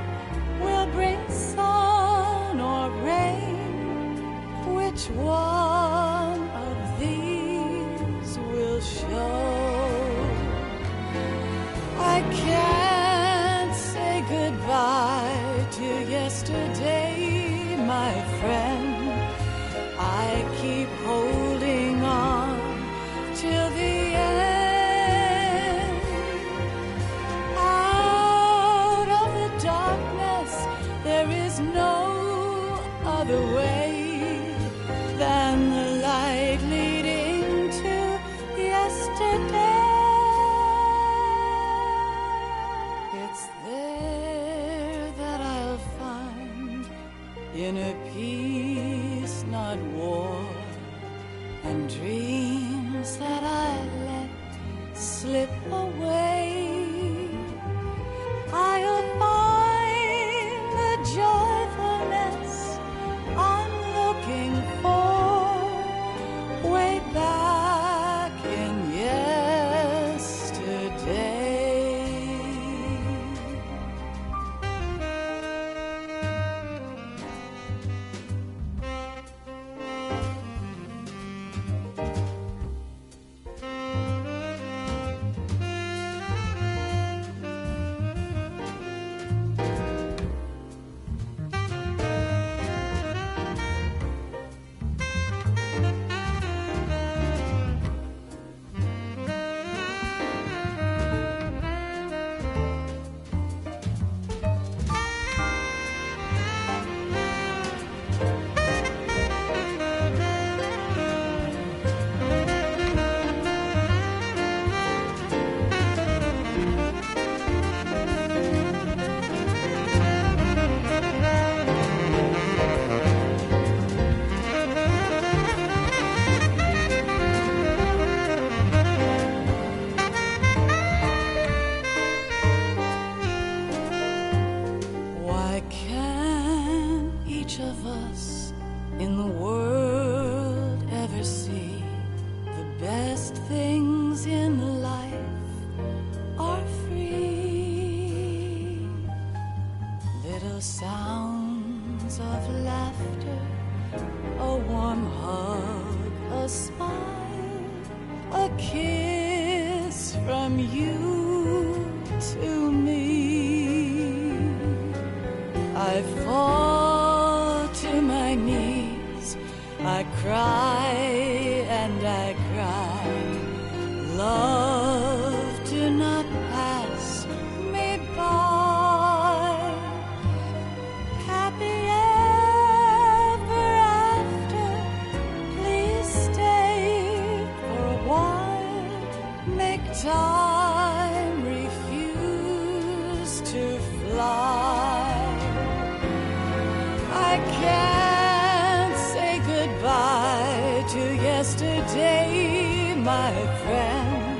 will bring sun or rain? Which one of these will show? I can't say goodbye to yesterday, my friend. I keep holding on till the end. Out of the darkness, there is no other way than the light leading to yesterday. It's there that I'll find inner peace, not war, and dreams that I let slip away. I'll find the joyfulness I'm looking for way back in yesterday. in the world ever see. The best things in life are free. Little sounds of laughter, a warm hug, a smile, a kiss from you to me. I fall to my knees, I cry and I cry. Love, do not pass me by. Happy ever after, please stay for a while. Make time, refuse to fly. I can't say goodbye to yesterday, my friend,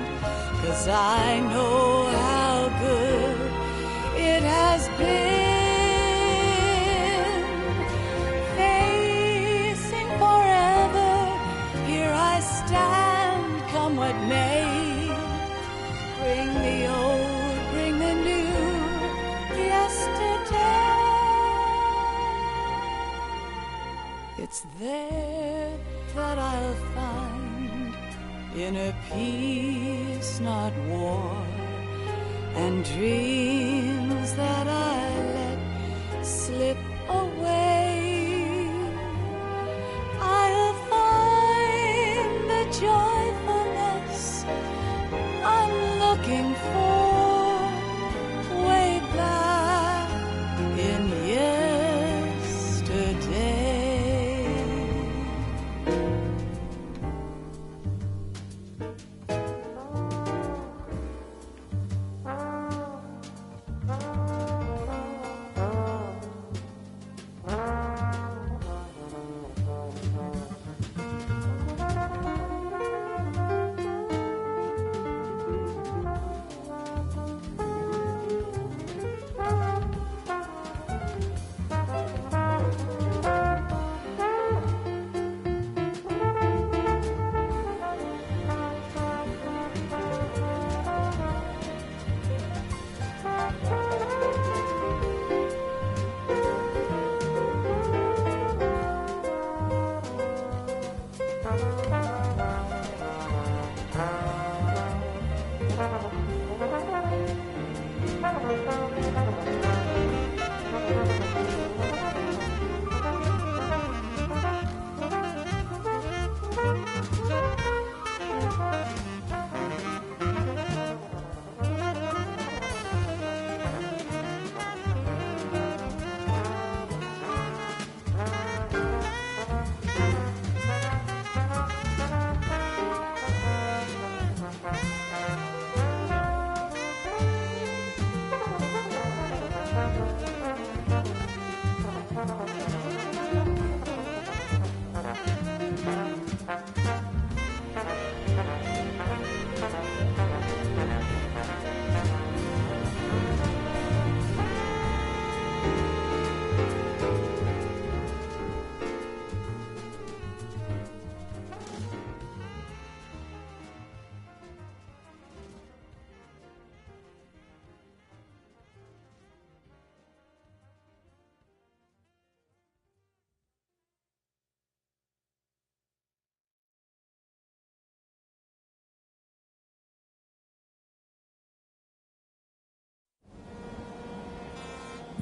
'cause I know how good it has been. Facing forever, here I stand, come what may. Bring the old, bring the new, yesterday. It's there that I'll find inner peace, not war, and dreams that I let slip away. I'll find the joyfulness I'm looking for way back in yesterday.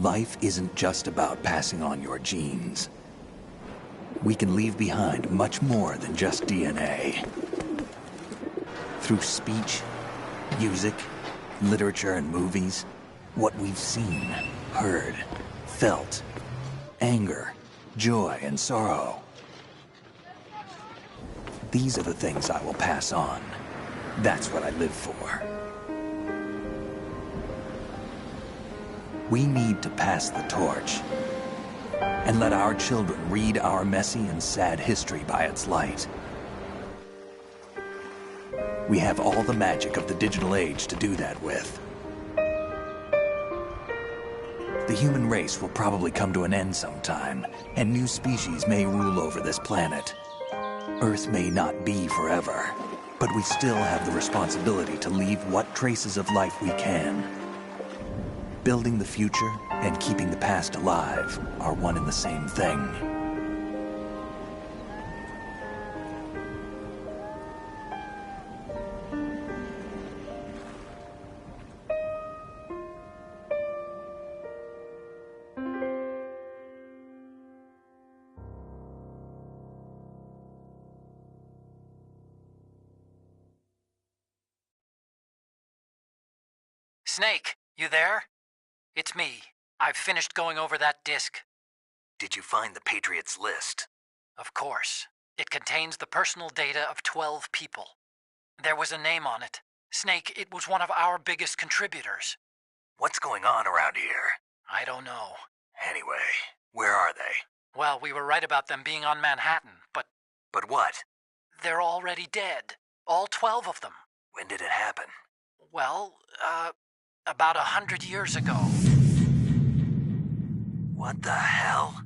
Life isn't just about passing on your genes. We can leave behind much more than just DNA. Through speech, music, literature, and movies, what we've seen, heard, felt, anger, joy, and sorrow. These are the things I will pass on. That's what I live for. We need to pass the torch and let our children read our messy and sad history by its light. We have all the magic of the digital age to do that with. The human race will probably come to an end sometime, and new species may rule over this planet. Earth may not be forever, but we still have the responsibility to leave what traces of life we can. Building the future and keeping the past alive are one and the same thing. Snake, you there? It's me. I've finished going over that disk. Did you find the Patriots list? Of course. It contains the personal data of 12 people. There was a name on it. Snake, it was one of our biggest contributors. What's going on around here? I don't know. Anyway, where are they? Well, we were right about them being on Manhattan, but... But what? They're already dead. All 12 of them. When did it happen? Well, about 100 years ago. What the hell?